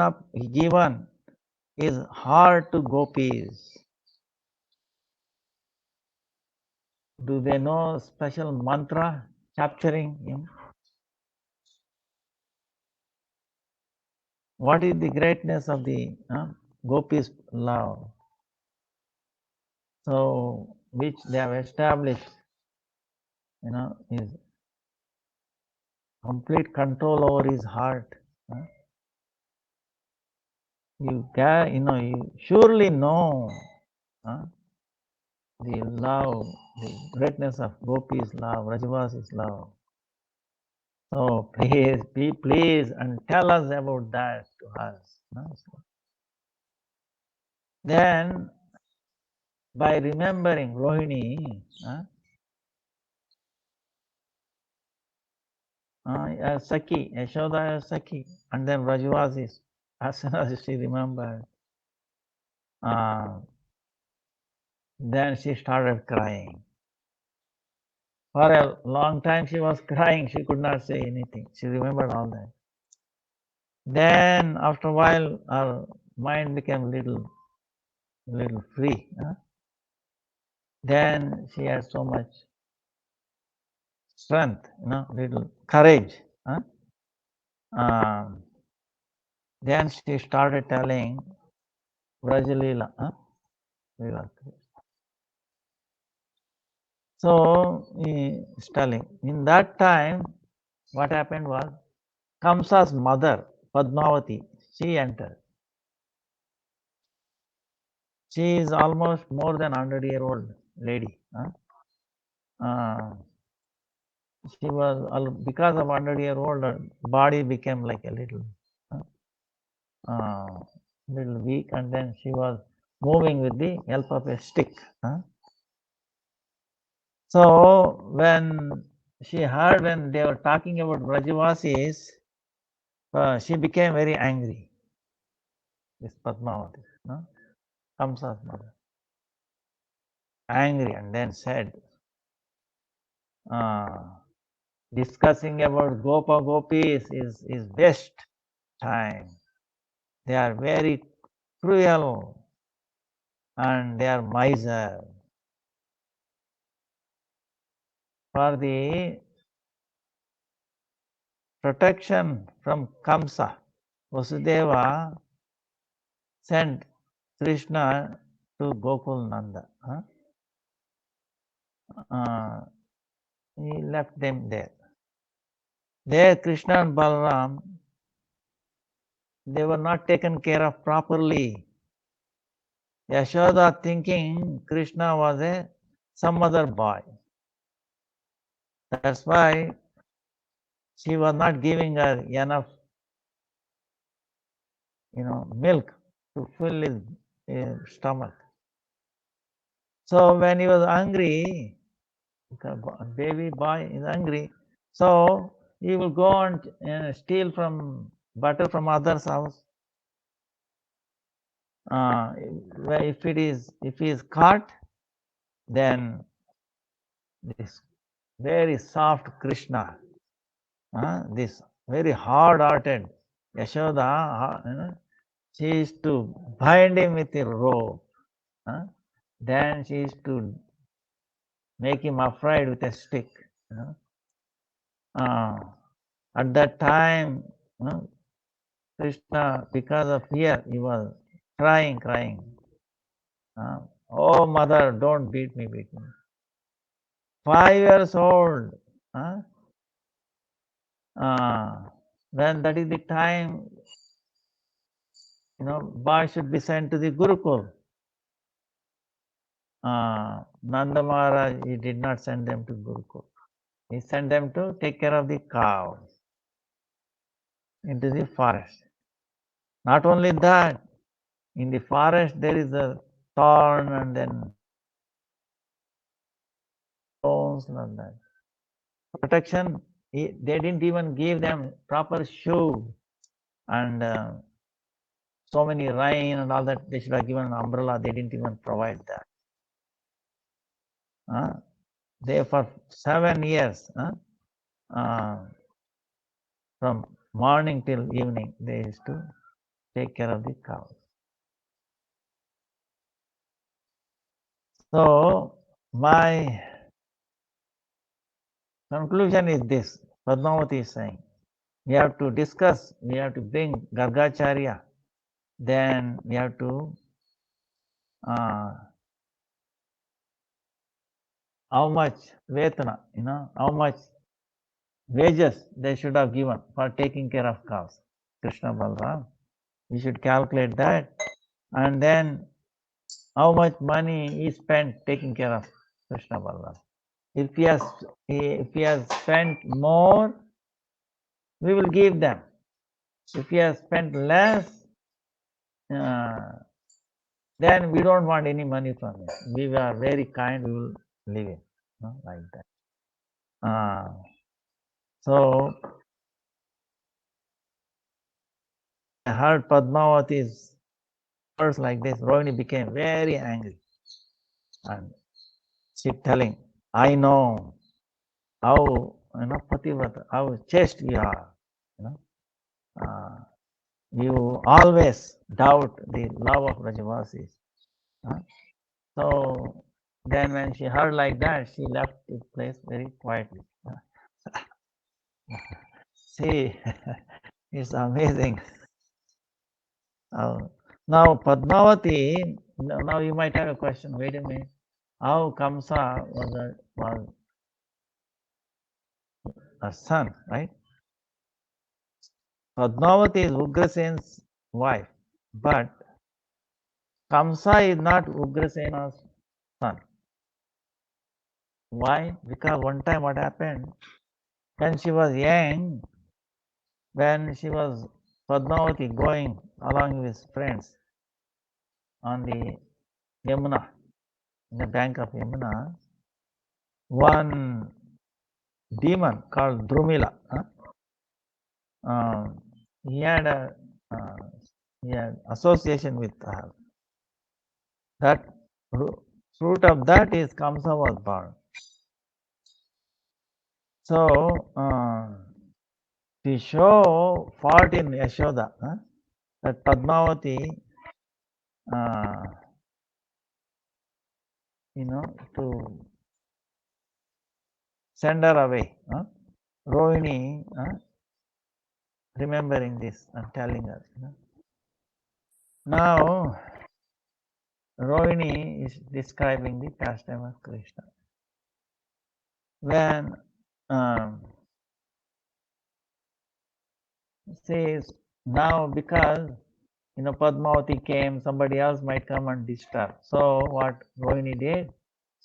his heart to gopis? Do they know special mantra? capturing him. What is the greatness of the gopis' love? So, which they have established, his complete control over his heart. You surely know the love, the greatness of gopis' love, Rajavasi's love. So please, be pleased and tell us about that to us. Then, by remembering Rohini, Saki, Yashoda as Saki, and then Rajavasi, as soon as she remembered, then she started crying. For a long time she was crying, she could not say anything. She remembered all that. Then after a while, her mind became little free. Then she had so much strength, little courage. Then she started telling Brajalila. So he's telling. In that time, what happened was Kamsa's mother, Padmavati, she entered. She is almost more than 100-year-old lady. She was, because of 100-year-old, her body became like a little weak, and then she was moving with the help of a stick. So when she heard when they were talking about Brajavasis, she became very angry. This Padmavati, Kamsa's mother, angry, and then said, discussing about Gopa Gopis is best time. They are very cruel and they are miser. For the protection from Kamsa, Vasudeva sent Krishna to Gokul Nanda. He left them there. There, Krishna and Balaram, they were not taken care of properly. Yashoda thinking Krishna was some other boy. That's why she was not giving her enough, milk to fill his stomach. So when he was hungry, baby boy is hungry, so he will go and steal from butter from others' house. If he is caught, then this very soft Krishna, this very hard-hearted Yashoda, she used to bind him with a rope. Then she used to make him afraid with a stick. At that time, Krishna, because of fear, he was crying. Oh, mother, don't beat me. 5 years old. When that is the time, boy should be sent to the Gurukul. Nanda Maharaj, he did not send them to Gurukul. He sent them to take care of the cows into the forest. Not only that, in the forest there is a thorn and then stones and that. Protection, they didn't even give them proper shoe and so many rain and all that. They should have given an umbrella. They didn't even provide that. They for 7 years, from morning till evening, they used to take care of the cows. So my Conclusion is this, Padmavati is saying, we have to discuss, we have to bring Gargacharya, then we have to how much vetana, how much wages they should have given for taking care of cows. Krishna Balram. We should calculate that. And then how much money he spent taking care of Krishna Balram. If he has spent more, we will give them. If he has spent less, then we don't want any money from him. We are very kind, we will leave it, like that. So I heard Padmavati's words like this. Rohini became very angry and she telling, I know how Pativrata, how chaste you are. You always doubt the love of Rajavasis. So then when she heard like that, she left the place very quietly. See, it's amazing. Now Padmavati, now you might have a question, wait a minute. How Kamsa was a son, right? Padmavati is Ugrasen's wife, but Kamsa is not Ugrasena's son. Why? Because one time what happened, when she was young, when she was Padmavati going along with friends on the Yamuna, in the bank of Yamuna, one demon called Drumila, he had a association with her. That fruit of that is Kamsa was born. So to show fault in Yashoda, that Padmavati, to send her away. Rohini, remembering this and telling her. Now, Rohini is describing the pastime of Krishna. When says now because Padmavati came, somebody else might come and disturb. So what Rohini did,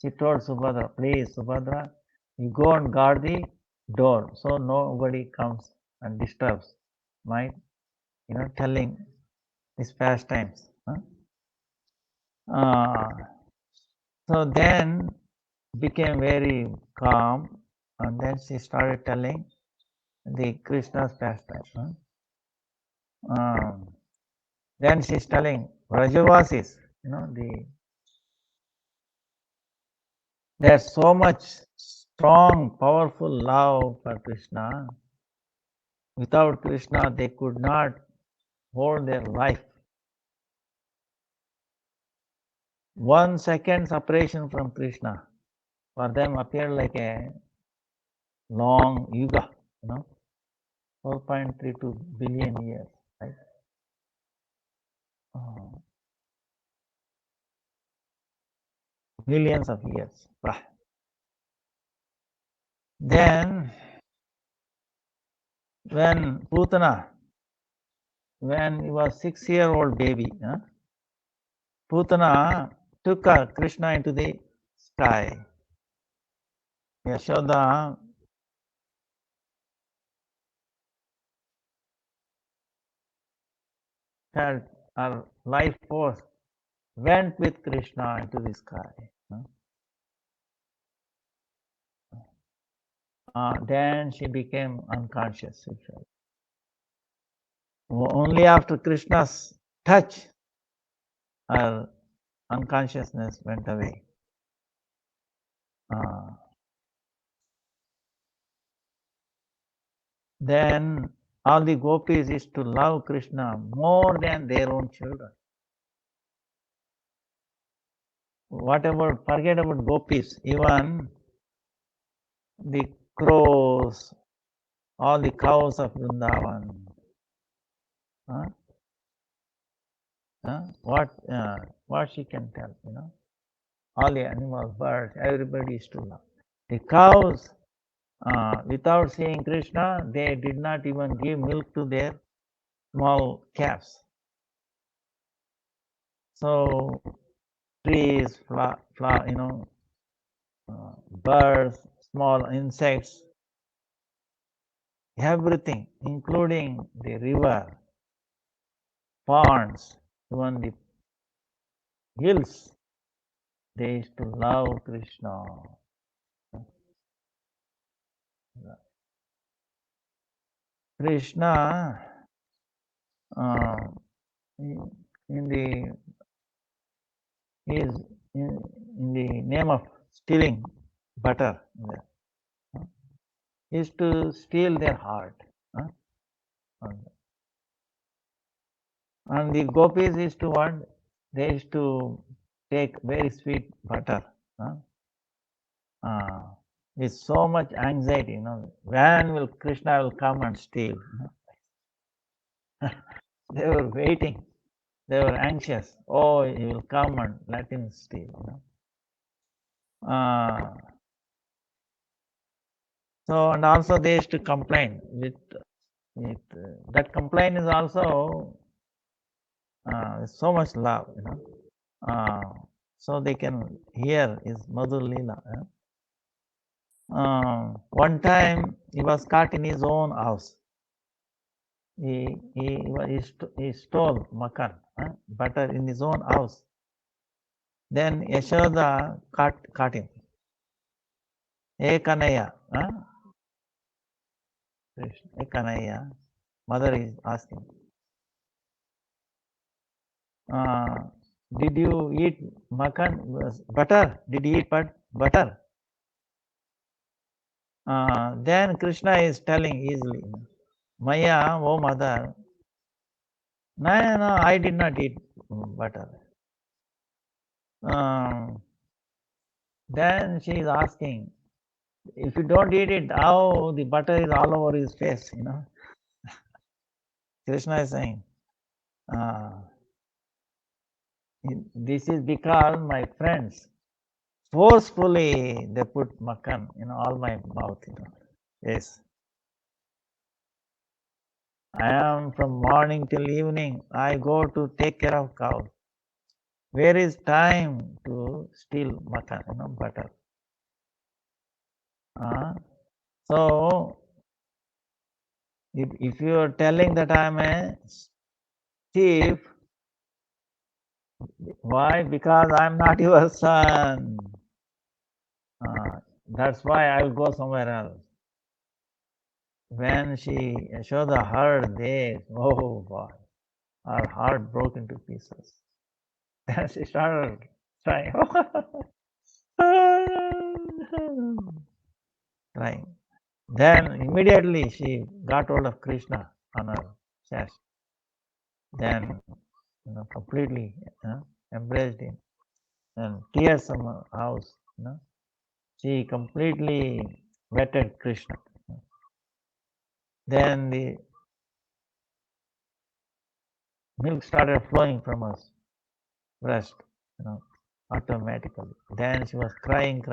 she told Subhadra, please Subhadra, you go and guard the door so nobody comes and disturbs my, telling these pastimes. So then became very calm and then she started telling the Krishna's pastime. Then she's telling Rajavasis, there's so much strong, powerful love for Krishna. Without Krishna, they could not hold their life. 1 second separation from Krishna for them appeared like a long yuga, 4.32 billion years, right? Millions of years. Then, when Putana, when he was 6-year-old baby, Putana took Krishna into the sky. Yashoda had her life force went with Krishna into the sky. Then she became unconscious. Only after Krishna's touch, her unconsciousness went away. Then all the gopis is to love Krishna more than their own children. Forget about gopis, even the crows, all the cows of Vrindavan. Huh? Huh? What she can tell, all the animals, birds, everybody is to love. The cows, without seeing Krishna, they did not even give milk to their small calves. So trees, birds, small insects, everything, including the river, ponds, even the hills, they used to love Krishna. Krishna, uh, in the is in the name of stealing butter, is to steal their heart. And the gopis is to what? They used to take very sweet butter. With so much anxiety, when will Krishna will come and steal? They were waiting. They were anxious. Oh, he will come and let him steal. So, and also they used to complain with that complaint is also so much love, so they can hear his Madhur Leela. One time he was caught in his own house. He stole makan, butter in his own house. Then Yashoda caught him. Hey Kanaya, hey Kanaya, mother is asking, did you eat makan butter? Did you eat butter? Then Krishna is telling easily, Maya, oh mother, no, I did not eat butter. Then she is asking, if you don't eat it, how the butter is all over his face, Krishna is saying, this is because my friends forcefully they put makan in all my mouth, Yes. I am from morning till evening. I go to take care of cows. Where is time to steal makan, butter? So, if you are telling that I am a thief, why? Because I am not your son. That's why I will go somewhere else. When Yashoda heard this, oh boy, her heart broke into pieces. Then she started crying. Crying. Then immediately she got hold of Krishna on her chest. Then, completely embraced him. And tears from her house. She completely wetted Krishna. Then the milk started flowing from her breast, automatically. Then she was crying.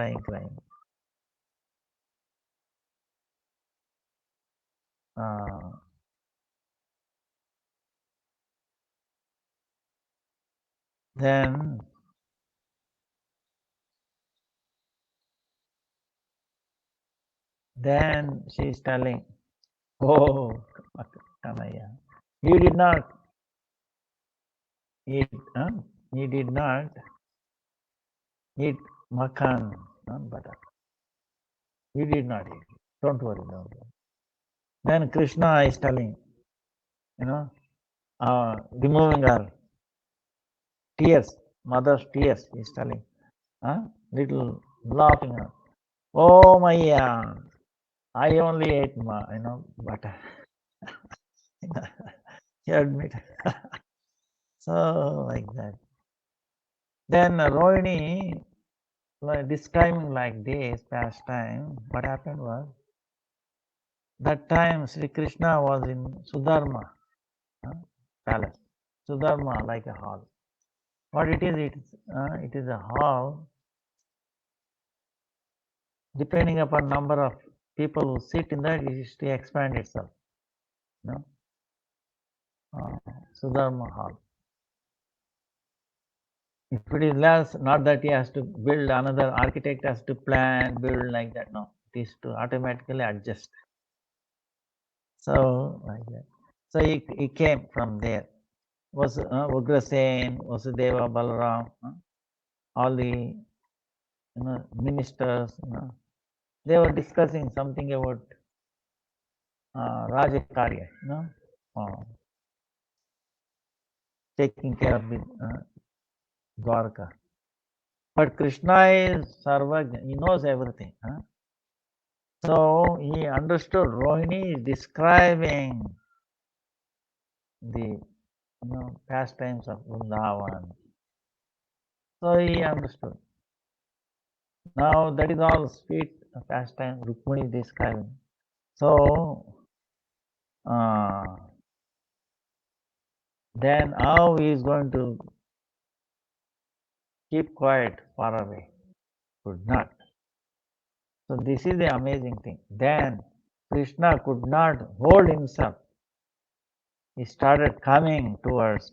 Then she's telling, oh, Kanaya, you did not eat, you did not eat makan, butter. You did not eat. Don't worry. Then Krishna is telling, removing her tears, mother's tears, is telling, little laughing. Oh, Maya, I only ate butter. He admit. So, like that. Then Rohini, describing like this past time, what happened was, That time Sri Krishna was in Sudharma palace. Sudharma, like a hall. What it is? It is a hall. Depending upon number of people who sit in that, it is to expand itself. No, Sudharma hall. If it is less, not that he has to build, another architect has to plan, build like that. No, it is to automatically adjust. So like that. So he came from there. Was Ugrasen, Vasudeva, Balaram, all the ministers, they were discussing something about Rajakarya, taking care of the Dwarka. But Krishna is Sarvajna, he knows everything. So he understood. Rohini is describing the pastimes of Vrindavan. So he understood. Now that is all sweet pastime Rukmini is describing. So then how he is going to keep quiet far away? Could not. So this is the amazing thing. Then Krishna could not hold himself. He started coming towards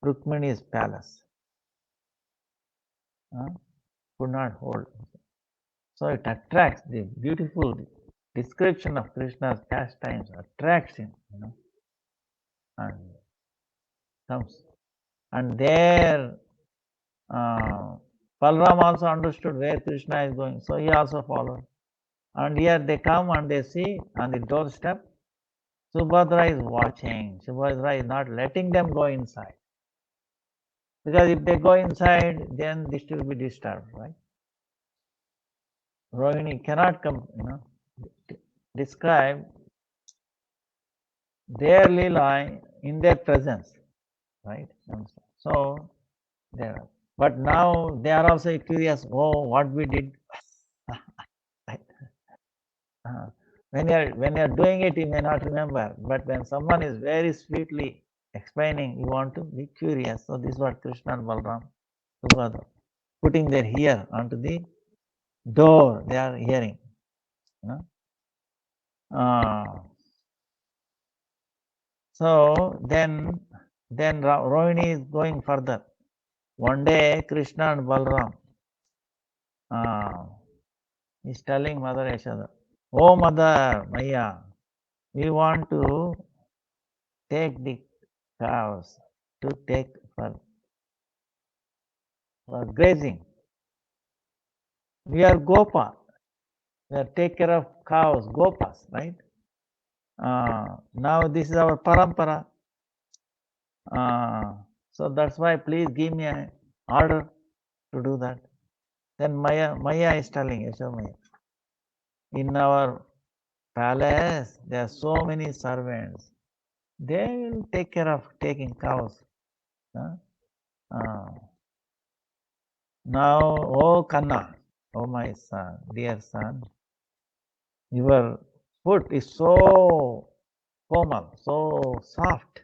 Rukmini's palace. Could not hold. So it attracts. The beautiful description of Krishna's pastimes attracts him, and comes. And there, Balram also understood where Krishna is going, so he also followed. And here they come and they see on the doorstep, Subhadra is watching. Subhadra is not letting them go inside. Because if they go inside, then this will be disturbed, right? Rohini cannot come, describe their lila in their presence, right? So there. But now they are also curious. Oh, what we did. Right? When you're doing it, you may not remember. But when someone is very sweetly explaining, you want to be curious. So this is what Krishna and Balram, Subhadra, putting their ear onto the door. They are hearing. So then Rohini is going further. One day Krishna and Balram is telling Mother Yashoda, "Oh Mother Maya, we want to take the cows to take for grazing. We are Gopa. We are take care of cows, Gopas, right? Now this is our parampara. So that's why please give me an order to do that." Then Maya is telling Yashoda, in our palace there are so many servants. They will take care of taking cows. Now, oh Kanna, oh my son, dear son, your foot is so komal, so soft.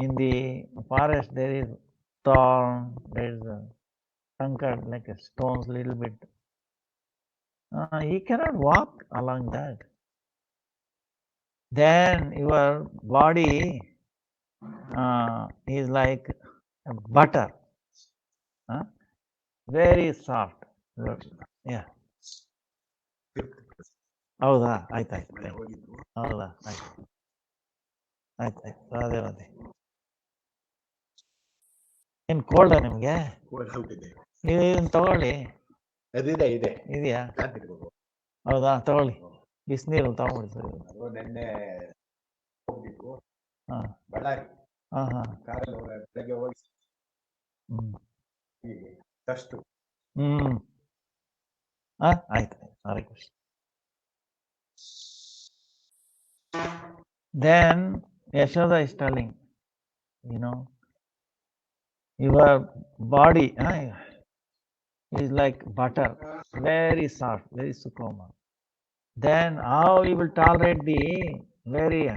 In the forest there is thorn, there is a conquered like a stones little bit. He cannot walk along that. Then your body is like butter, very soft. Yeah. ಹೌದಾ ಆಯ್ತಾಯ್ತು ಹೌದಾ ಆಯ್ತು ಆಯ್ತಾಯ್ತು ಅದೇ ಅದೇ ಏನು ಕೋಲ್ಡಾ ನಿಮಗೆ ನೀವು ಇದನ್ನ ತಗೊಳ್ಳಿ ಇದೆಯಾ ಹೌದಾ ತಗೊಳ್ಳಿ ಬಿಸಿನೀರು ತಗೊಂಡ್ಬಿಡಿ ಸರ್ ಹಾಂ ಹಾಂ ಆಯ್ತು Hare Krishna. Then Yashoda is telling, your body is like butter, very soft, very sukoma. then how he will tolerate the very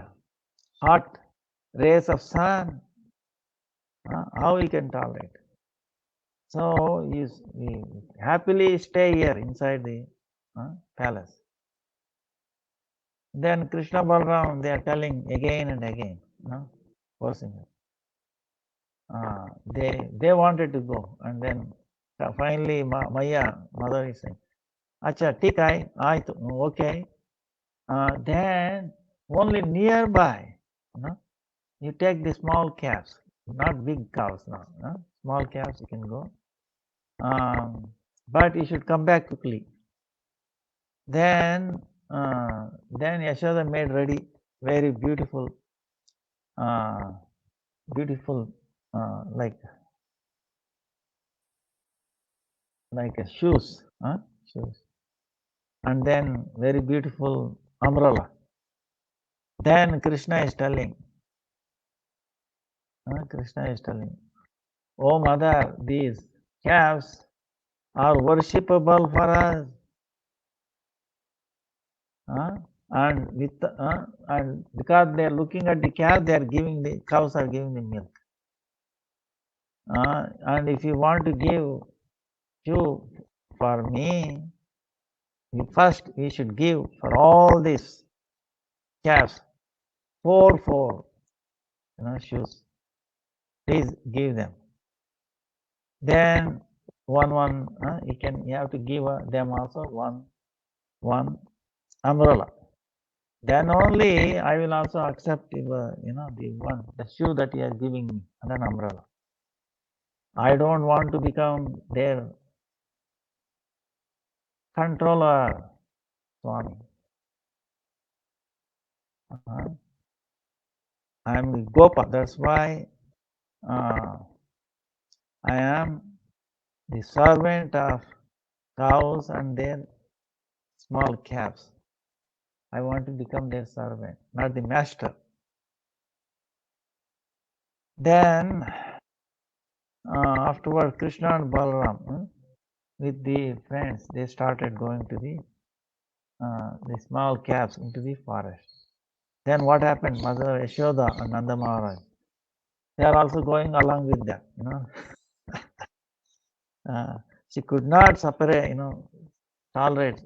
hot rays of sun? How he can tolerate? So he happily stay here inside the palace. Then Krishna Balaram, they are telling again and again, forcing him. They wanted to go, and then finally Maya, mother is saying, "Acha, ठीक है, okay." Then only nearby, you take the small calves, not big cows now. Small calves you can go, but you should come back quickly. Then Yashoda made ready very beautiful, beautiful, like a shoes, shoes, and then very beautiful umbrella. Then Krishna is telling, "Oh mother, these calves are worshipable for us, and because they are looking at the calf, they are giving the cows are giving the milk. And if you want to give you for me, first we should give for all these calves four shoes. Please give them. Then one you have to give them also one umbrella. Then only I will also accept the shoe that you are giving me and an umbrella. I don't want to become their controller, Swami. I am Gopa. That's why I am the servant of cows and their small calves. I want to become their servant, not the master. Then afterward, Krishna and Balaram with the friends, they started going to the small calves into the forest. Then what happened? Mother Yashoda and Nanda Maharaj, they are also going along with them. She could not separate, tolerate,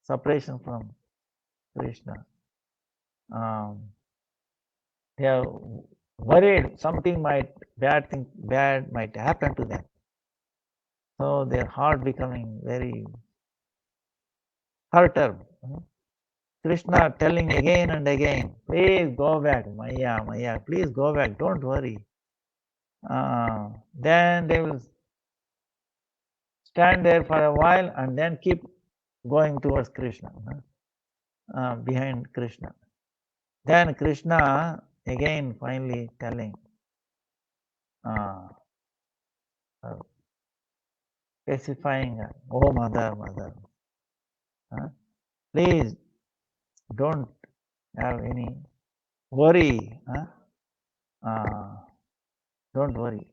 separation from Krishna. They are worried something bad might happen to them. So their heart becoming very perturbed. Krishna telling again and again, please go back, Maya, please go back, don't worry. Then they will stand there for a while and then keep going towards Krishna, behind Krishna. Then Krishna again finally telling, specifying, oh mother, please don't have any worry. Don't worry.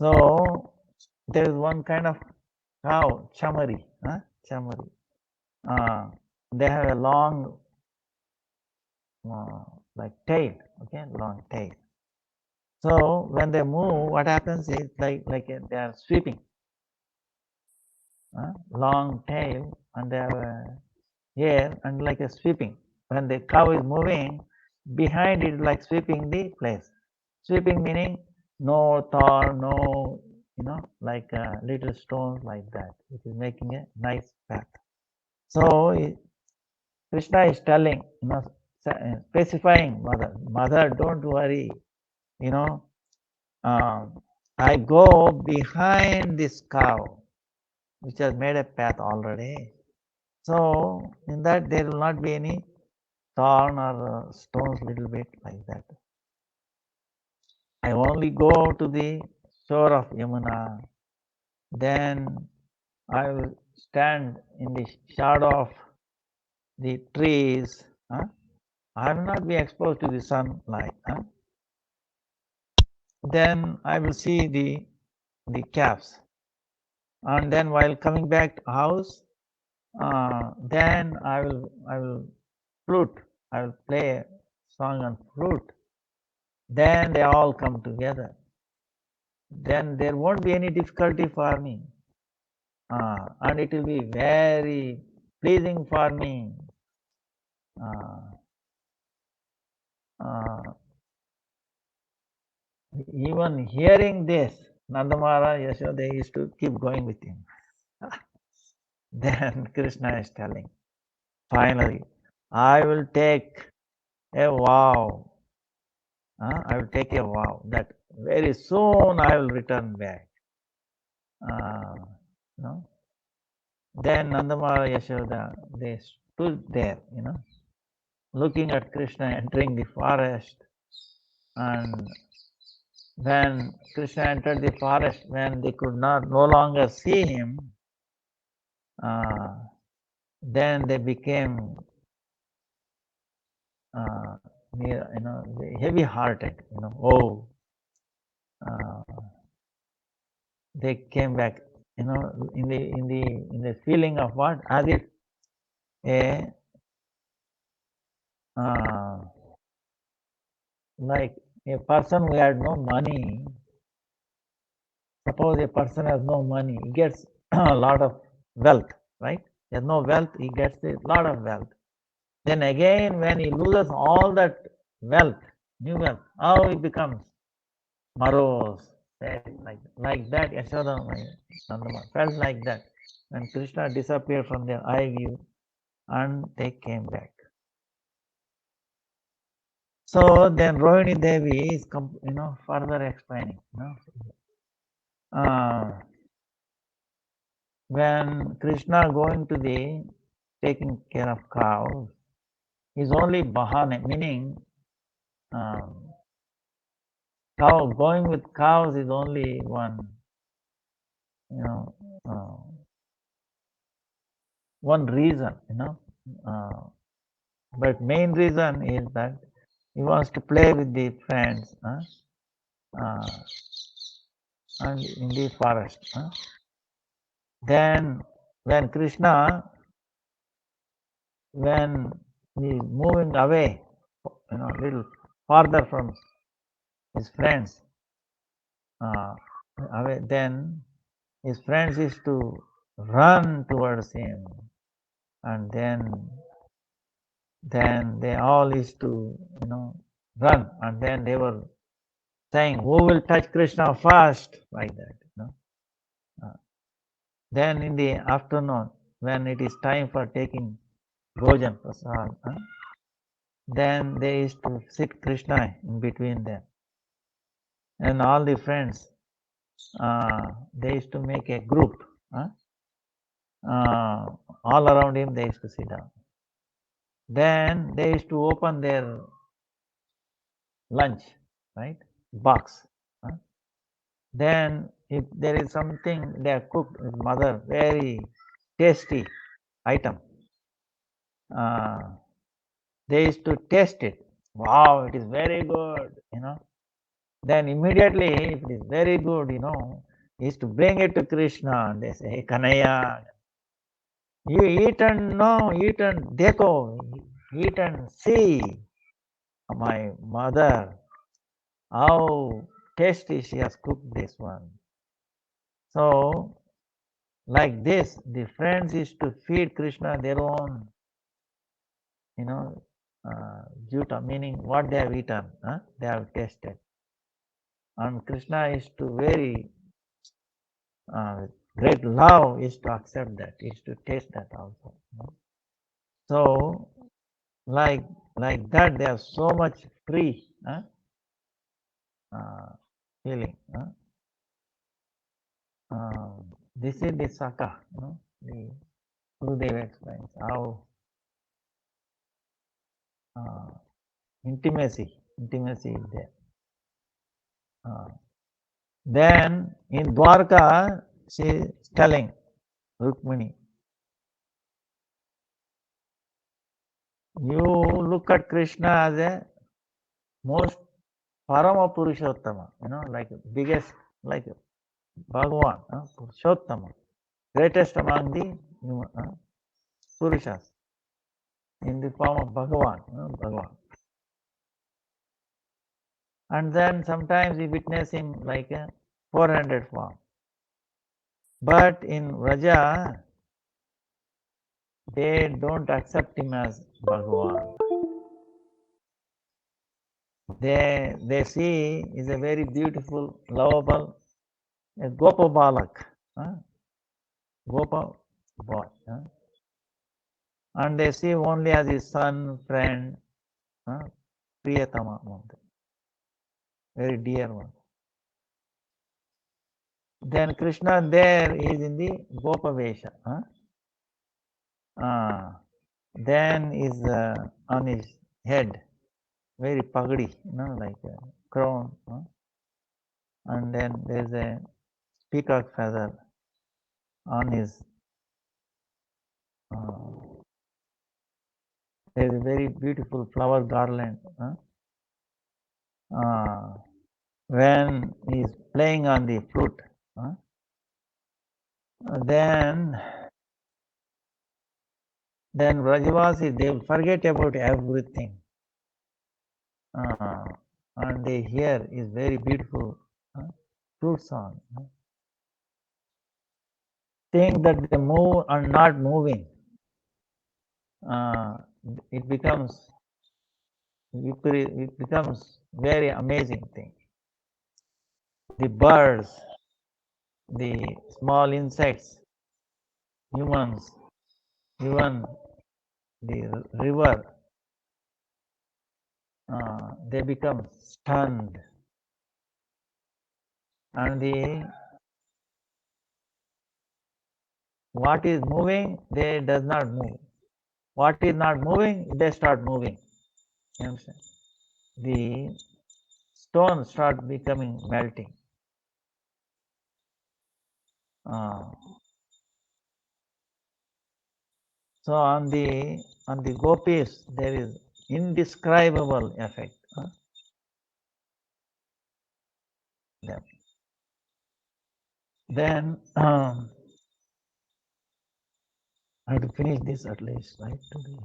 So there is one kind of cow, chamari. They have a long, like tail. Okay, long tail. So when they move, what happens is like they are sweeping. Long tail, and they have hair, and like a sweeping. When the cow is moving, behind it like sweeping the place. Sweeping meaning no thorn, no like little stones like that. It is making a nice path. So Krishna is telling, specifying mother, don't worry. I go behind this cow, which has made a path already. So in that there will not be any thorn or stones, little bit like that. I only go to the shore of Yamuna, then I will stand in the shadow of the trees. I will not be exposed to the sunlight. Then I will see the calves. And then while coming back to house, then I will flute. I will play a song on flute. Then they all come together. Then there won't be any difficulty for me, and it will be very pleasing for me. Uh, uh, Even hearing this, Nandamara, Yashoda used to keep going with him. Then Krishna is telling, finally, I will take a vow. I will take a vow that very soon I will return back. No? Then Nandamara, Yashoda, they stood there, looking at Krishna entering the forest. And when Krishna entered the forest, when they could no longer see him, then they became heavy-hearted. They came back, in the feeling of what, as if a like a person who had no money. Suppose a person has no money, he gets a lot of wealth, right? He has no wealth, he gets a lot of wealth. Then again, when he loses all that wealth, new wealth, how he becomes morose, like that. Yashoda Nandama felt like that when Krishna disappeared from their eye view, and they came back. So then Rohini Devi is further explaining. When Krishna going to the taking care of cows is only bahane, meaning going with cows is only one, one reason, but main reason is that he wants to play with the friends, and in the forest. Then when Krishna, when he is moving away, little farther from his friends, away, then his friends used to run towards him, and then they all used to run, and then they were saying, who will touch Krishna first, like that. Then in the afternoon, when it is time for taking bhojan prasad, then they used to sit Krishna in between them, and all the friends, they used to make a group. All around him, they used to sit down. Then they used to open their lunch, right, box. Then if there is something they have cooked with mother, very tasty item, they used to taste it. Wow, it is very good, Then immediately, if it is very good, he used to bring it to Krishna, and they say, hey, Kanaya, you eat and deko, eat and see my mother, how tasty she has cooked this one. So, like this, the friends used to feed Krishna their own, juta, meaning what they have eaten, they have tasted. And Krishna is to very great love is to accept that, is to taste that also. So, like that, they are so much free feeling. This is the Saka, the Gurudeva explains how intimacy is there. Then in Dwarka, she is telling Rukmini, you look at Krishna as a most Parama Purushottama, like biggest, like Bhagavan, Purushottama. greatest among the Purushas, in the form of Bhagavan, Bhagavan. And then sometimes we witness him like a 400 form. But in Vraja, they don't accept him as Bhagavan. They see is a very beautiful, lovable, a Gopa Balak, Gopa boy. And they see only as his son, friend, Priyatama, very dear one. Then Krishna there is in the Gopa Vesha. Then is on his head, very pagadi, like a crown. And then there's a peacock feather on his. There's a very beautiful flower garland. When he's playing on the flute, then Vrajavasi, they will forget about everything. And they hear is very beautiful flute song. Think that they move or not moving, it becomes very amazing thing. The birds, the small insects, humans, even the river, they become stunned. And what is moving, they does not move. What is not moving, they start moving. You understand? The stones start becoming melting. So on the gopis, there is indescribable effect. Then I have to finish this at least, right? Today.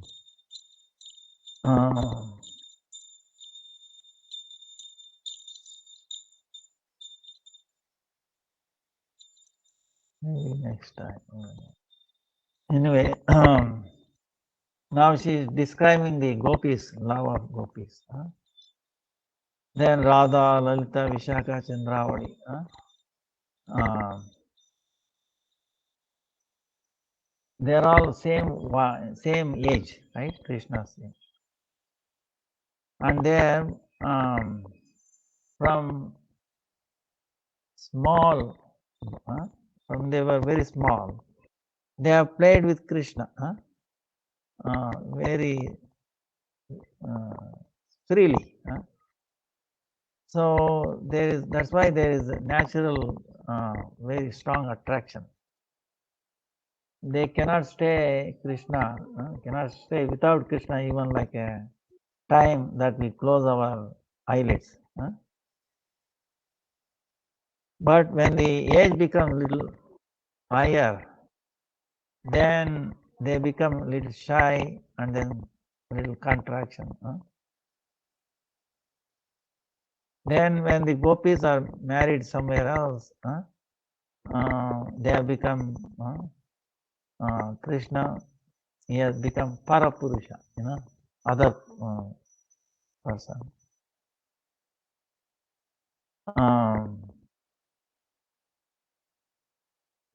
Maybe next time. Anyway, now she is describing the gopis, love of gopis. Then Radha, Lalita, Vishaka, Chandravadi. They're all same age, right? Krishna's age. And they're from small, from they were very small, they have played with Krishna very freely. So that's why there is a natural, very strong attraction. They cannot stay Krishna, cannot stay without Krishna even like a time that we close our eyelids. But when the age becomes little higher, then they become a little shy and then a little contraction. Then when the gopis are married somewhere else, they have become Krishna. He has become Parapurusha, other person.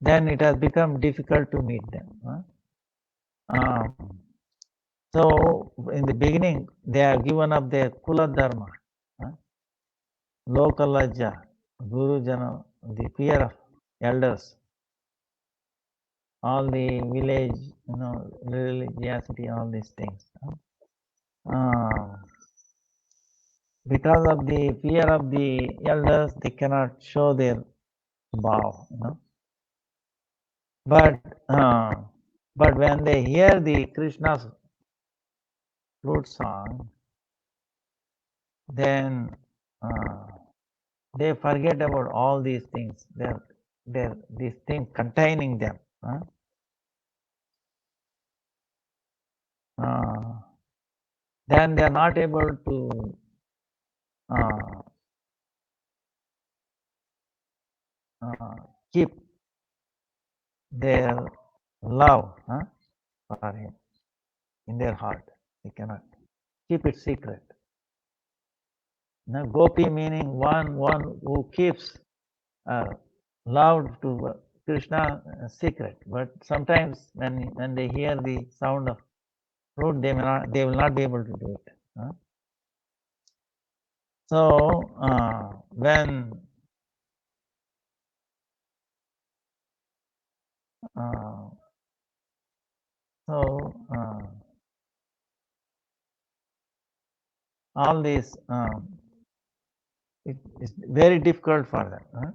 Then it has become difficult to meet them. So in the beginning, they have given up their Kula Dharma, Lokalaja, Guru Jana, the fear of elders, all the village, religiosity, all these things. Because of the fear of the elders, they cannot show their bow. But when they hear the Krishna's flute song, then they forget about all these things. These things containing them. Huh? Then they are not able to uh, keep their love for him in their heart. They cannot keep it secret. Now, gopi meaning one who keeps love to Krishna secret. But sometimes when they hear the sound of flute, they will not be able to do it. So when uh, so all these it's very difficult for them.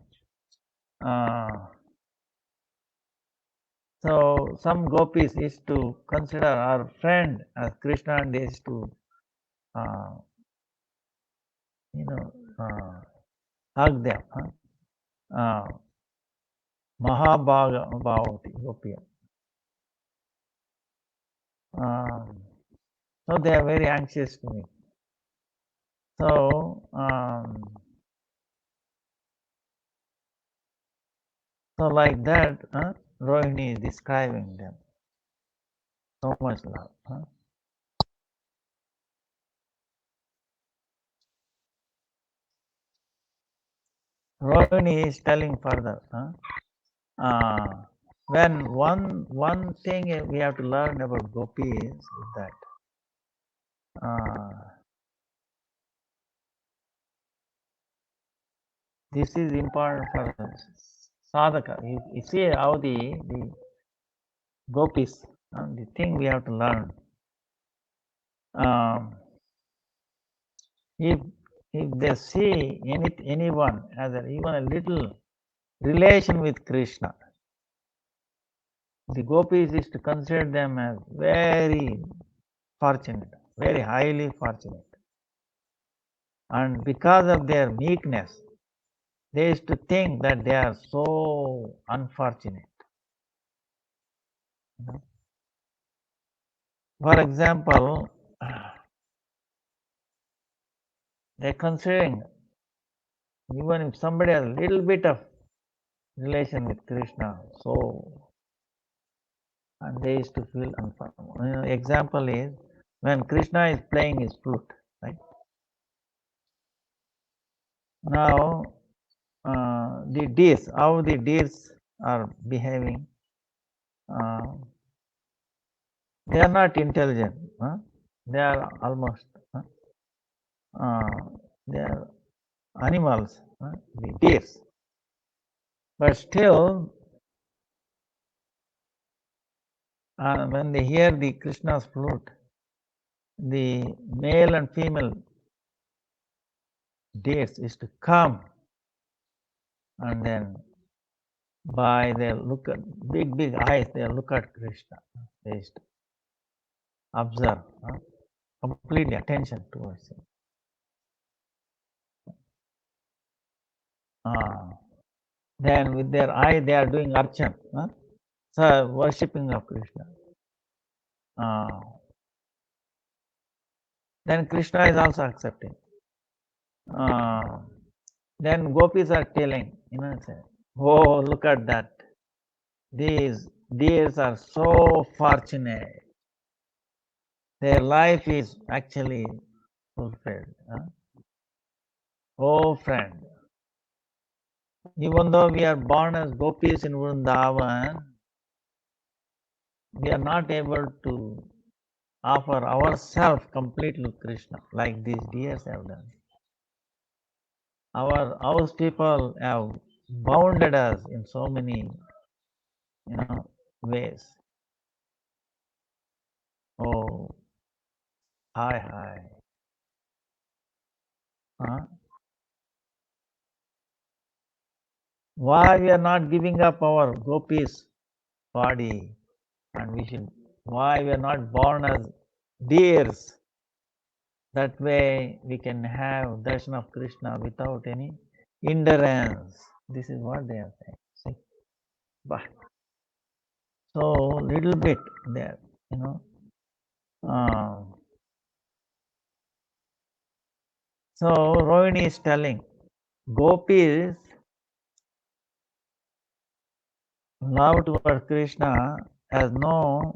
So some gopis is to consider our friend as Krishna, and they is to uh, you know hug them. Mahabhavati gopi. So they are very anxious to me. So so like that, Rohini is describing them. So much love. Rohini is telling further. When one thing we have to learn about gopis is that this is important for sadhaka. You see how the gopis, the thing we have to learn. If they see anyone as even a little relation with Krishna, the gopis is to consider them as very fortunate, very highly fortunate. And because of their meekness, they used to think that they are so unfortunate. For example, they're considering even if somebody has a little bit of relation with Krishna, so and they used to feel unfortunate. Example is when Krishna is playing his flute, right? Now the deers, how the deers are behaving, they are not intelligent. They are almost they are animals, the deers. But still, when they hear the Krishna's flute, the male and female deers is to come, and then by their look at big eyes, they look at Krishna. They is to observe, completely attention towards him. Then with their eye, they are doing archan, so worshipping of Krishna. Then Krishna is also accepting. Then gopis are telling, say, oh, look at that. These deers are so fortunate. Their life is actually fulfilled. Oh, friend, even though we are born as gopis in Vrindavan, we are not able to offer ourselves completely to Krishna like these deers have done. Our house people have bounded us in so many ways. Oh, hi. Why we are not giving up our gopis body, and why we are not born as deers? That way we can have darshan of Krishna without any hindrance. This is what they are saying. See? But So little bit there, you know. So Rohini is telling gopis love towards Krishna has not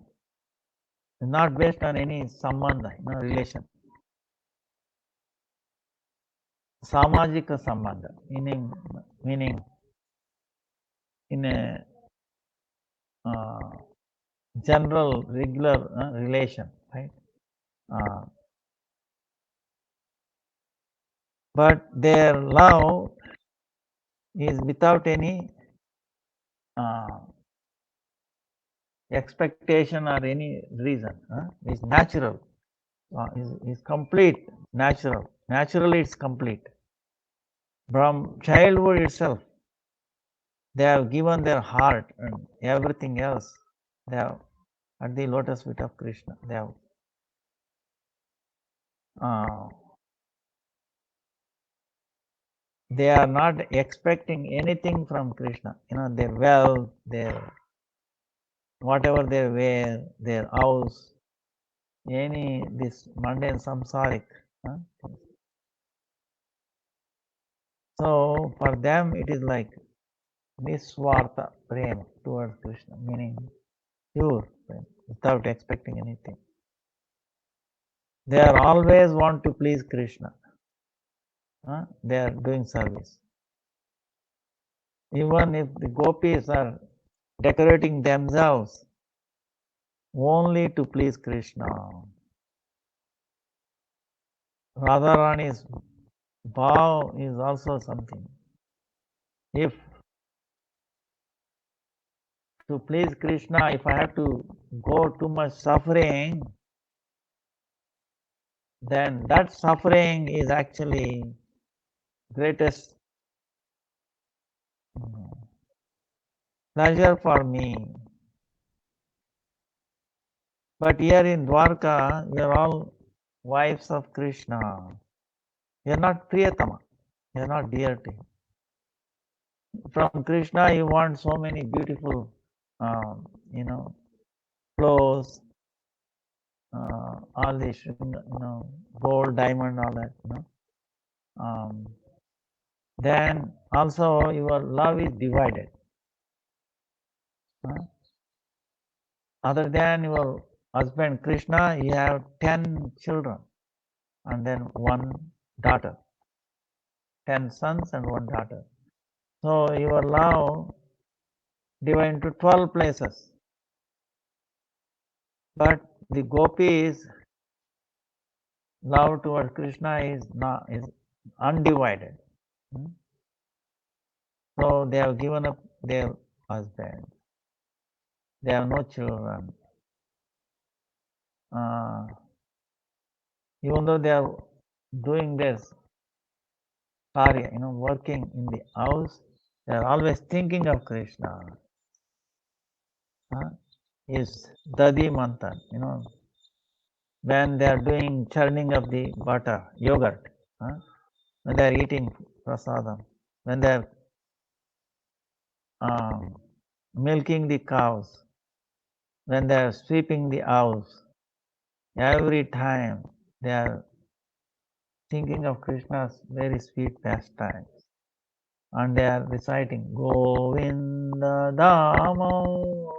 based on any sambandha, relation. Samajika sambandha, meaning in a general, regular relation, right? But their love is without any expectation or any reason. It's natural. Is complete, natural. Naturally, it's complete. From childhood itself, they have given their heart and everything else. They have at the lotus feet of Krishna. They have they are not expecting anything from Krishna. Their wealth, their whatever they wear, their house, any this mundane samsaric. So for them it is like Niswartha prema towards Krishna, meaning pure prema, without expecting anything. They are always want to please Krishna. They are doing service. Even if the gopis are decorating themselves only to please Krishna. Radharani's vow is also something. If to please Krishna, if I have to go too much suffering, then that suffering is actually greatest pleasure for me. But here in Dwarka, we are all wives of Krishna. We are not Priyatama. We are not dear to him. From Krishna, you want so many beautiful, clothes, all this, gold, diamond, all that, then also your love is divided. Other than your husband Krishna, you have 10 children and then one daughter, 10 sons and one daughter. So your love divided into 12 places. But the gopis' love towards Krishna is undivided. So they have given up their husband. They have no children. Even though they are doing this karya, working in the house, they are always thinking of Krishna. Is Dadi Mantan, when they are doing churning of the butter, yogurt, when they are eating prasadam, when they are milking the cows, when they are sweeping the house, every time they are thinking of Krishna's very sweet pastimes. And they are reciting Govinda Damo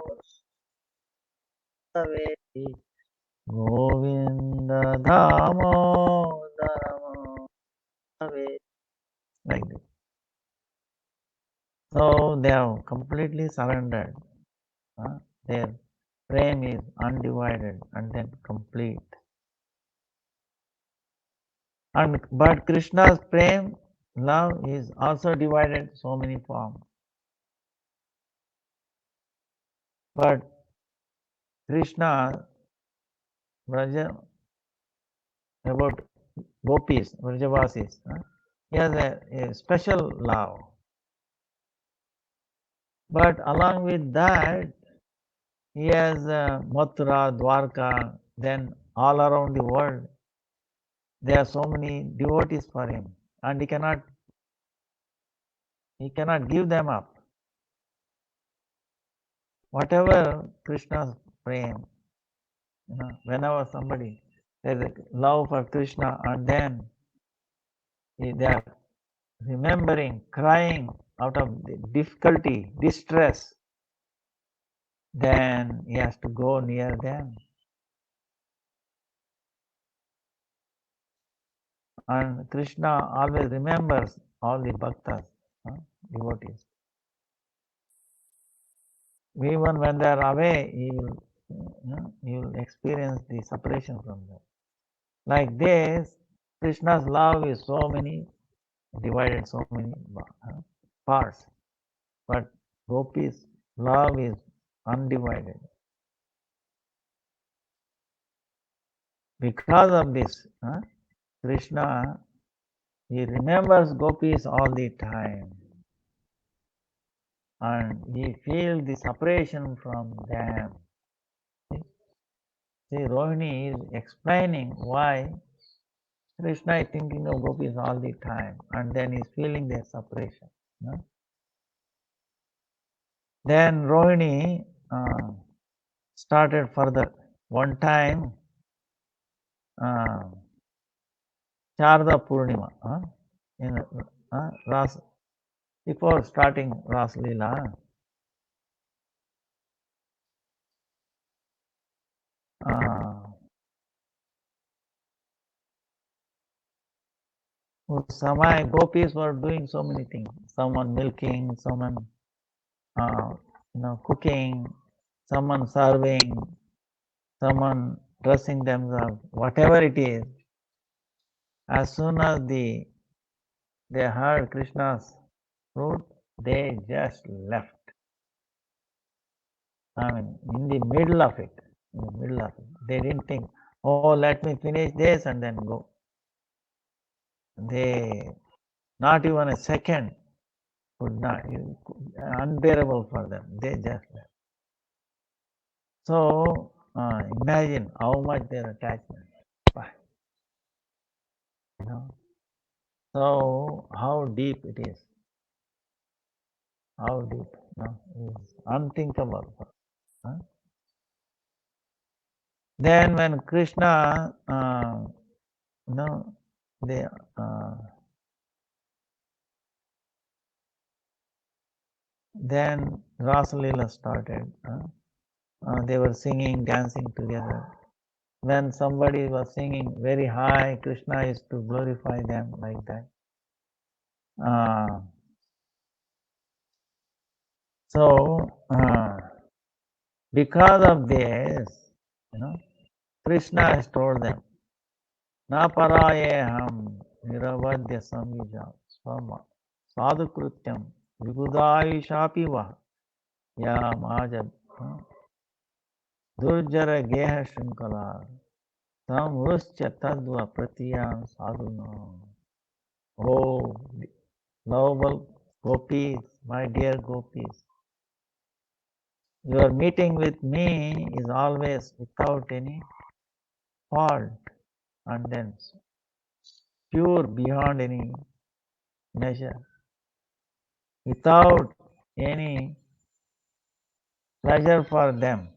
Govinda Damo like this. So they have completely surrendered. Their prem is undivided and then complete. But Krishna's prem, love is also divided so many forms. But Krishna, Braja, about gopis, Vrajavasis, he has a special love. But along with that, he has Mathura, Dwarka, then all around the world, there are so many devotees for him, and he cannot give them up. whatever Krishna's prem, whenever somebody there's a love for Krishna and then they are remembering, crying out of the difficulty, distress, then he has to go near them. And Krishna always remembers all the bhaktas, devotees. Even when they are away, he will experience the separation from them. Like this, Krishna's love is so many, divided so many parts. But Gopis' love is undivided. Because of this, Krishna, he remembers Gopis all the time. And he feels the separation from them. See, Rohini is explaining why Krishna is thinking of Gopis all the time and then he's feeling their separation. Then Rohini started further. One time, Sharda Purnima, in Ras, before starting Ras Leela, Samai gopis were doing so many things. Someone milking, someone cooking, someone serving, someone dressing themselves, whatever it is. As soon as they heard Krishna's fruit, they just left. I mean, in the middle of it, they didn't think, oh, let me finish this and then go. They, not even a second, could not, unbearable for them. They just left. So, imagine how much their attachment. So, how deep it is. How deep, is unthinkable. Then when Krishna, they, then Rasalila started. They were singing, dancing together. When somebody was singing very high, Krishna used to glorify them like that. So, because of this, Krishna has told them, Na parayeham niravadya samyuja swama sadhukrutyam vigudayushapi vah ya majad durjara geha shrinkala samruscha tadva pratiyam sadhuna. Oh, lovable gopis, my dear gopis, your meeting with me is always without any fault and then pure beyond any measure, without any pleasure for them,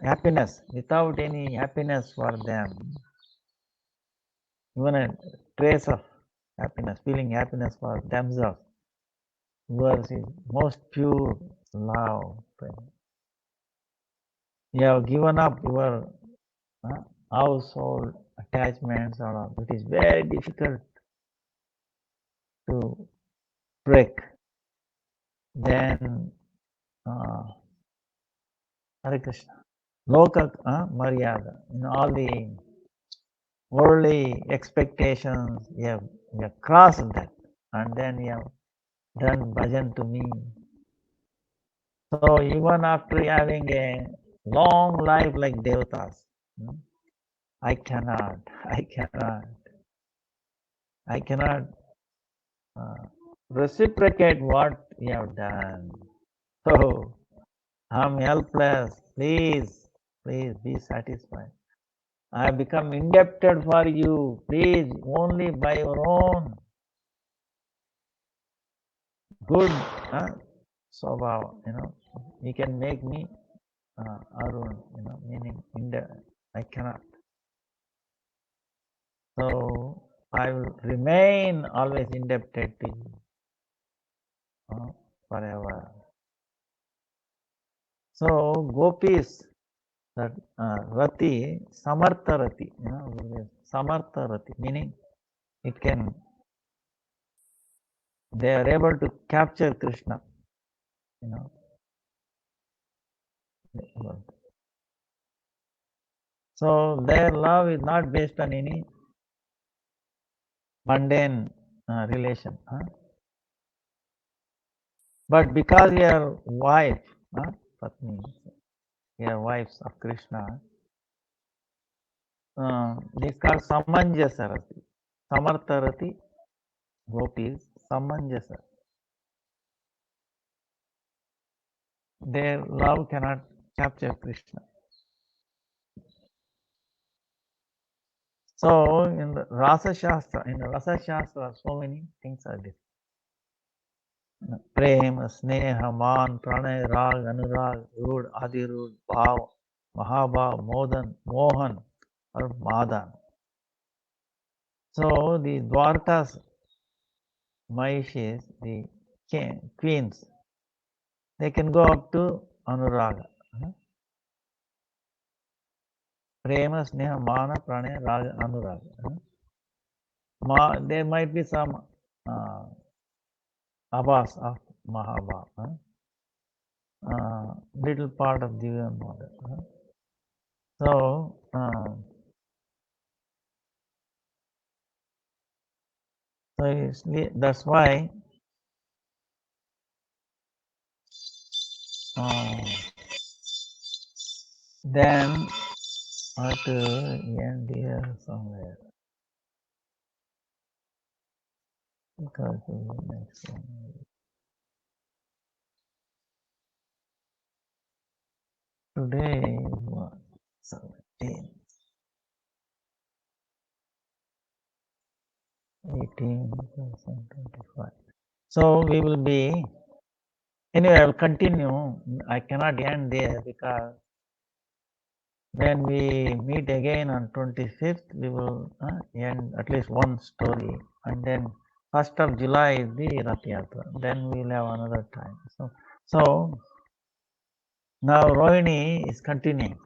happiness, without any happiness for them, even a trace of happiness, feeling happiness for themselves. Yours is most pure love. You have given up your household attachments or all. It is very difficult to break. Then Hare Krishna. Loka Maryada. All the worldly expectations, you have crossed that. And then you have done bhajan to me. So even after having a long life like Devatas, I cannot reciprocate what you have done. So I'm helpless. Please be satisfied. I have become indebted for you. Please, only by your own good swabhava, you can make me Arun, meaning I cannot. So I will remain always indebted to you forever. So gopis, that rati, samartha rati, samartha rati, meaning it can, they are able to capture Krishna, So their love is not based on any mundane relation. But because your wife, Patni, your wives of Krishna, this is called Samanjasarati. Samartharati gopis, Samanjasa. Their love cannot capture Krishna. So in the Rasa Shastra, so many things are there. प्रेम स्नेह मान प्रणय राग अनुराग रूढ़ आदिरूढ़ भाव महाभाव मोदन Mohan or madan. So the Dwarkas Mahishis, the queens, they can go up to anuraga. Prema sneha mana pranaya raga anuraga. There might be some abhas of mahabhav, little part of Divya Mother. So that's why then I have to end here somewhere. Because of the next one. Today was 17, 18, 25. So we will be, anyway, I will continue. I cannot end there because when we meet again on 25th, we will end at least one story. And then 1st of July is the Rath Yatra. Then we will have another time. So now Rohini is continuing.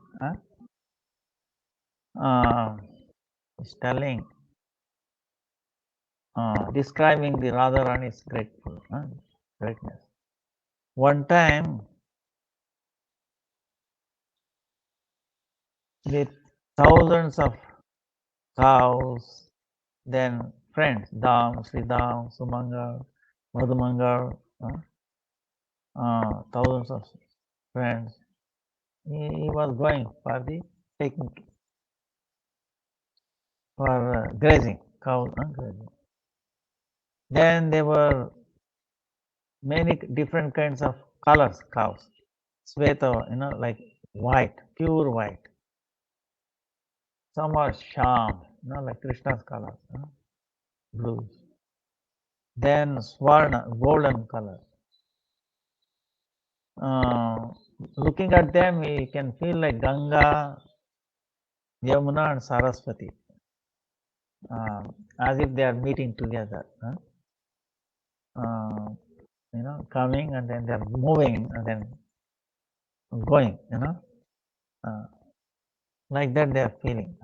Is telling, describing the Radharani's greatness. One time, with thousands of cows, then friends, Dam, Sridham, Sumangal, Madhumangal, thousands of friends, he was going for the taking, for grazing, cows, grazing. Then there were many different kinds of colors, cows. Sweta, like white, pure white. Some are sham, like Krishna's colors, blues. Then Swarna, golden color. Looking at them, we can feel like Ganga, Yamuna, and Saraswati, as if they are meeting together. Coming and then they are moving and then going. Like that they are feeling.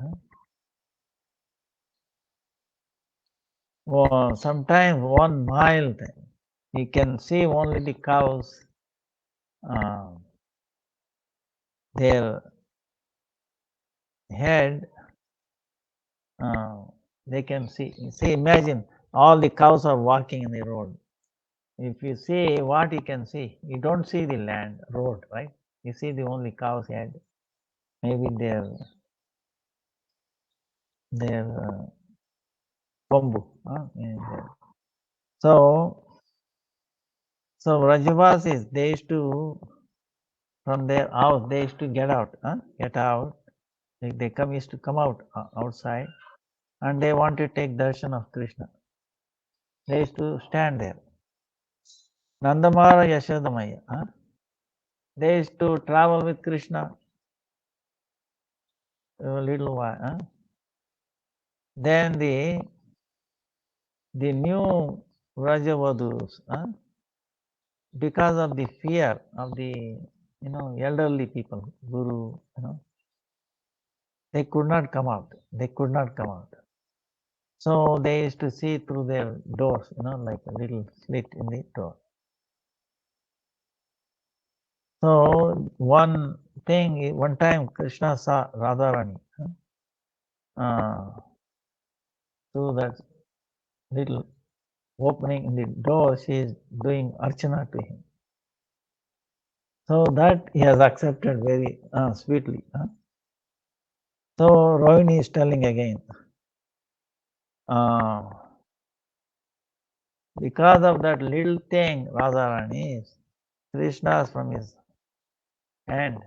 Well, sometimes 1 mile, you can see only the cows. Their head, they can see. Imagine all the cows are walking in the road. If you see what you can see, you don't see the land, road, right? You see the only cow's head, maybe their bamboo. So Rajavasis, they used to, from their house, they used to get out. They used to come out outside, and they want to take darshan of Krishna. They used to stand there. Nandamara Yashodamaya. They used to travel with Krishna a little while. Then the new Vrajavadus, because of the fear of the elderly people, Guru, they could not come out. They could not come out. So they used to see through their doors, like a little slit in the door. So one time Krishna saw Radharani through that little opening in the door. She is doing archana to him. So that he has accepted very sweetly. So Rohini is telling again, because of that little thing, Radharani, Krishna from his hand,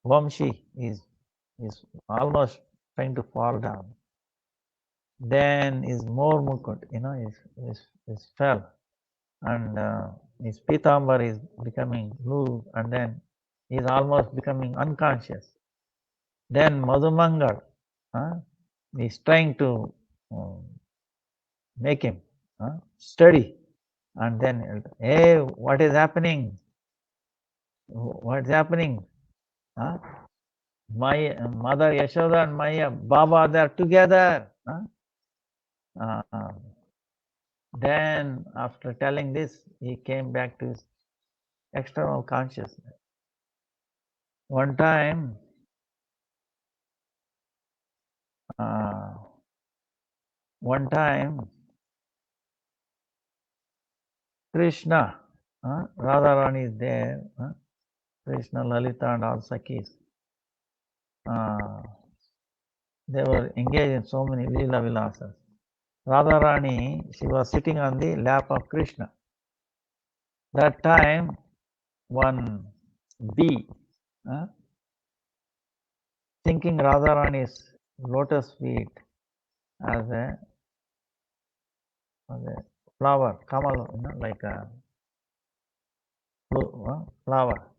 Vamshi is almost trying to fall down. Then his more mukut, is fell, and his pitambar is becoming blue, and then he is almost becoming unconscious. Then Madhumangal is trying to make him steady, and then, hey, what is happening? What's happening? My mother Yashoda and Maya, Baba, they are together. Then after telling this, he came back to his external consciousness. One time, Krishna, Radharani is there, Krishna, Lalita and all Sakhis. They were engaged in so many Leela Vilasas. Radharani, she was sitting on the lap of Krishna. That time, one bee, thinking Radharani's lotus feet as a flower, kamal, like a flower,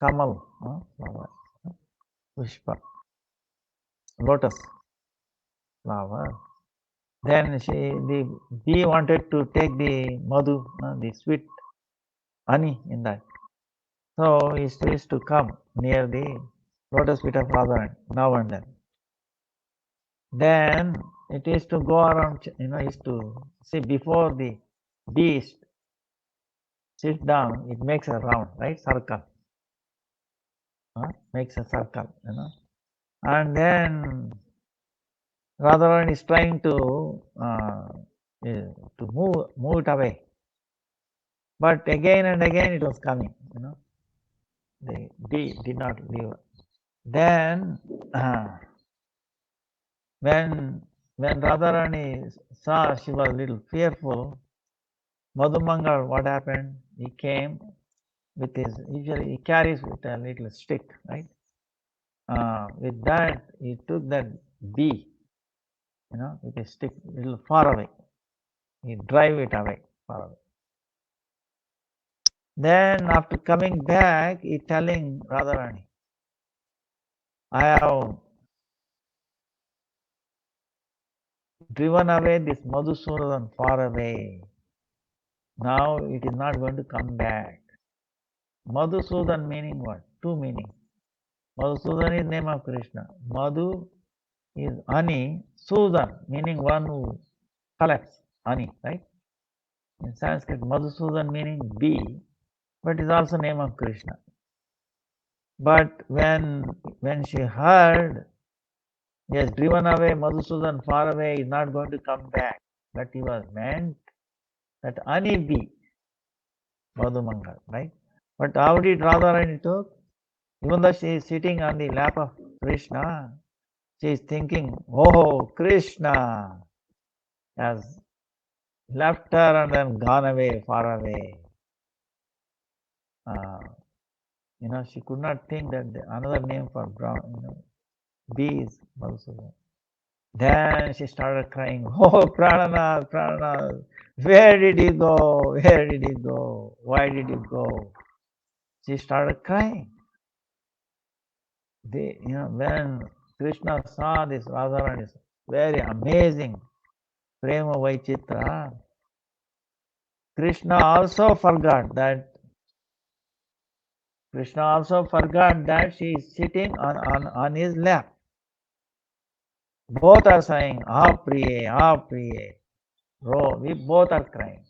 kamal, flower, pushpa, lotus flower. Then the bee wanted to take the madhu, the sweet honey in that. So he used to come near the lotus feet of Radharani now and then. Then it is to go around, is to see before the beast sit down, it makes a round, right? Circle. Makes a circle, And then Radharani is trying to move it away. But again and again it was coming, The bee did not leave. Then when Radharani saw she was a little fearful, Madhumangal, what happened? He came with usually he carries with a little stick, right? With that, he took that bee, with a stick a little far away. He drive it away, far away. Then after coming back, he telling Radharani, I have driven away this Madhusudan far away. Now it is not going to come back. Madhusudan meaning what? Two meanings. Madhusudan is name of Krishna. Madhu is honey. Sudan meaning one who collects honey, right? In Sanskrit, Madhusudan meaning bee, but is also name of Krishna. But when she heard he has driven away Madhusudan far away, is not going to come back, but he was meant that honey bee, Madhumangal, right? But how did Radharani took? Even though she is sitting on the lap of Krishna, she is thinking, oh, Krishna has left her and then gone away, far away. She could not think that another name for brown, bee is Madhusudan. Then she started crying, "Oh, Prananath, Prananath, where did you go? Where did you go? Why did you go?" She started crying. When Krishna saw this Radharani's very amazing Prema Vaichitra, Krishna also forgot that she is sitting on his lap. Both are saying, "Ah Priye, Ah Priye." We both are crying.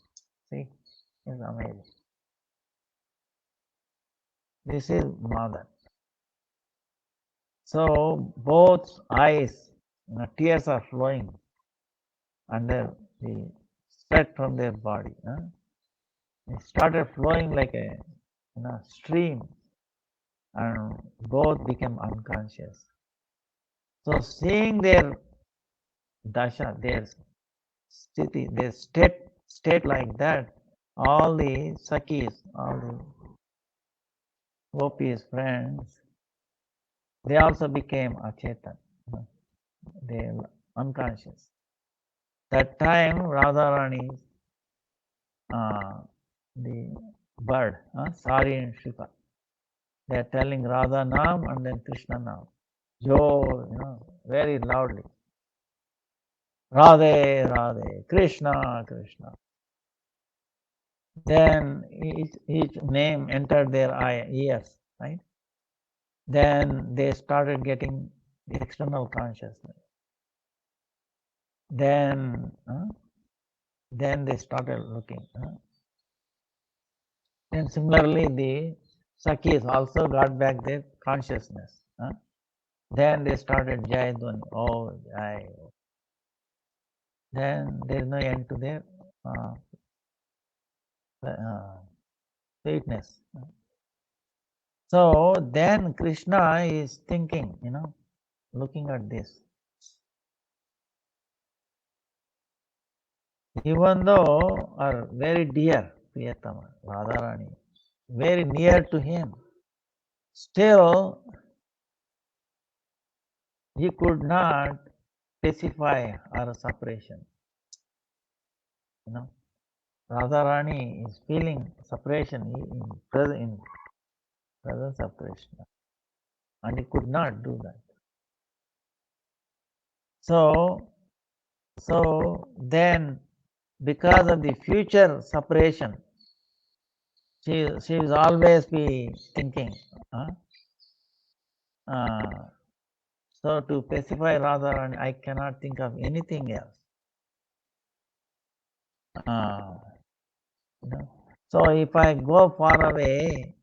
See, it's amazing. This is mother. So both eyes, tears are flowing under the sweat from their body. It started flowing like a stream, and both became unconscious. So seeing their dasha, their sthiti, their state like that, all the sakis, all the gopis, friends, they also became achetan. They were unconscious. That time, Radharani, the bird, Sari and Shripa, they are telling Radha Nam and then Krishna Nam. Jo, very loudly. Radhe, Radhe, Krishna, Krishna. Then each name entered their ears, right? Then they started getting the external consciousness. Then they started looking. And similarly, the Sakis also got back their consciousness. Then they started Jai Dhwani. Oh, Jai. Then there is no end to their sweetness. So then Krishna is thinking, looking at this. Even though are very dear, Priyatama, Radharani, very near to him, still he could not specify our separation. Radharani is feeling separation in presence of Krishna, and he could not do that. So then, because of the future separation, she will always be thinking. So to pacify Radharani, I cannot think of anything else. So if I go far away,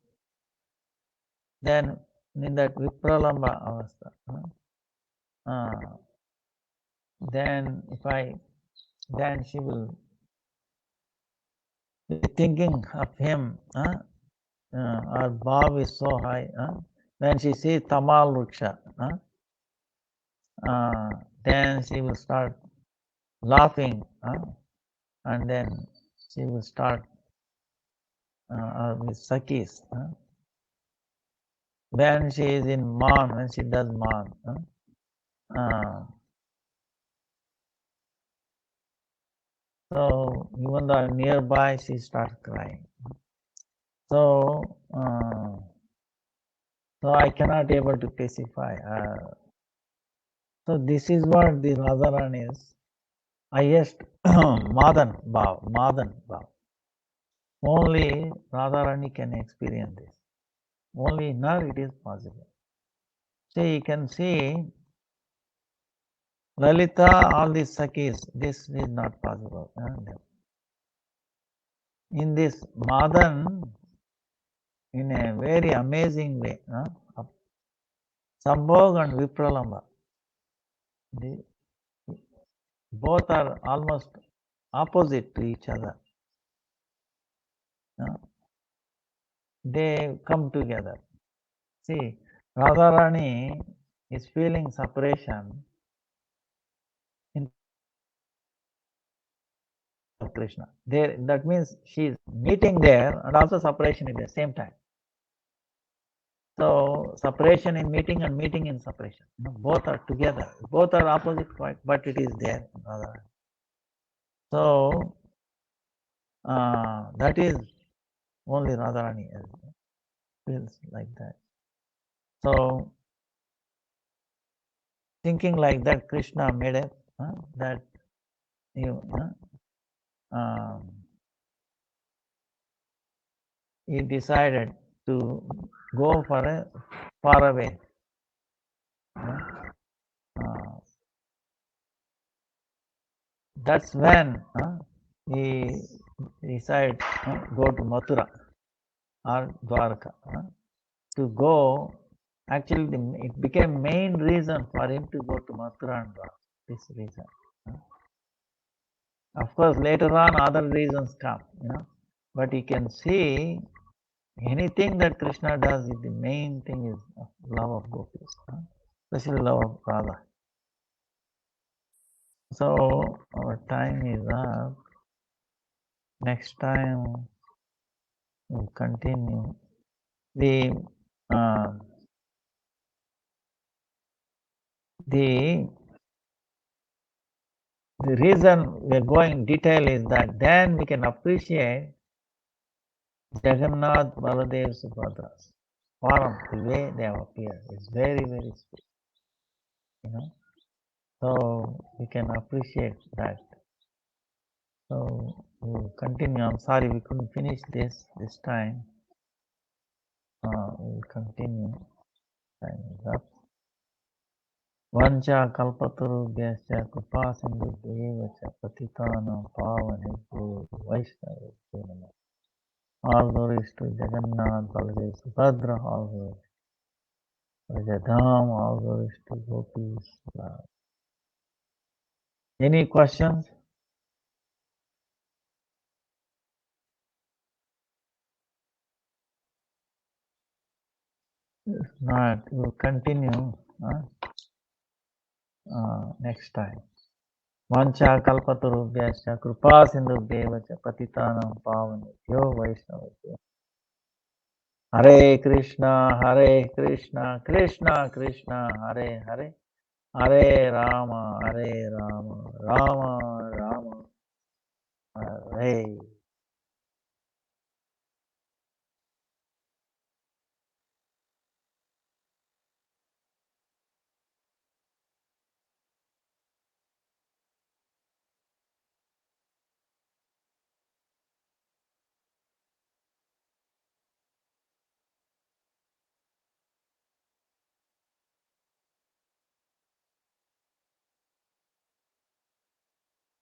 then in that Vipralamba avastha, then she will be thinking of him. Our bhav is so high. When she sees Tamal Ruksha, then she will start laughing, and then she will start with Sakis. When she is in Man, when she does Man, so even though nearby, she starts crying. So I cannot able to pacify. So this is what the Radharani is highest Madan Bhav. Only Radharani can experience this. Only in her it is possible. See, you can see Lalita, all these Sakis, this is not possible. In this Madan, in a very amazing way, Sambhog and Vipralamba, both are almost opposite to each other. They come together. See, Radharani is feeling separation in Krishna. That means she is meeting there and also separation at the same time. So separation in meeting and meeting in separation. Both are together. Both are opposite point, but it is there. So that is only Radharani feels like that. So thinking like that, Krishna made it that you he decided to go for a far away. That's when he decided go to Mathura or Dwarka to go. Actually, it became main reason for him to go to Mathura and Dwarka. This reason. Of course, later on other reasons come, but you can see anything that Krishna does, the main thing is love of gopis, especially love of Radha. So our time is up. Next time we'll continue. The reason we're going detail is that then we can appreciate Jagannath, Baladev, Subhadra's form, the way they have appeared is very, very sweet, So we can appreciate that. So we'll continue. I'm sorry we couldn't finish this time. We'll continue. Time is up. Vancha kalpatarubhyascha kripa sindhubhyeva cha patitanam pavanebhyo vaishnavebhyo namah. All glories to Jagannath, Baladev, Subhadra, all glories to Rajadham, all glories to Gopis. Any questions? If not, we'll continue next time. Vancha kalpatarubhyascha kripa sindhubhyeva cha patitanam pavanebhyo vaishnavebhyo. Hare Krishna, Krishna Krishna, Hare Hare, Hare Rama, Rama Rama, Hare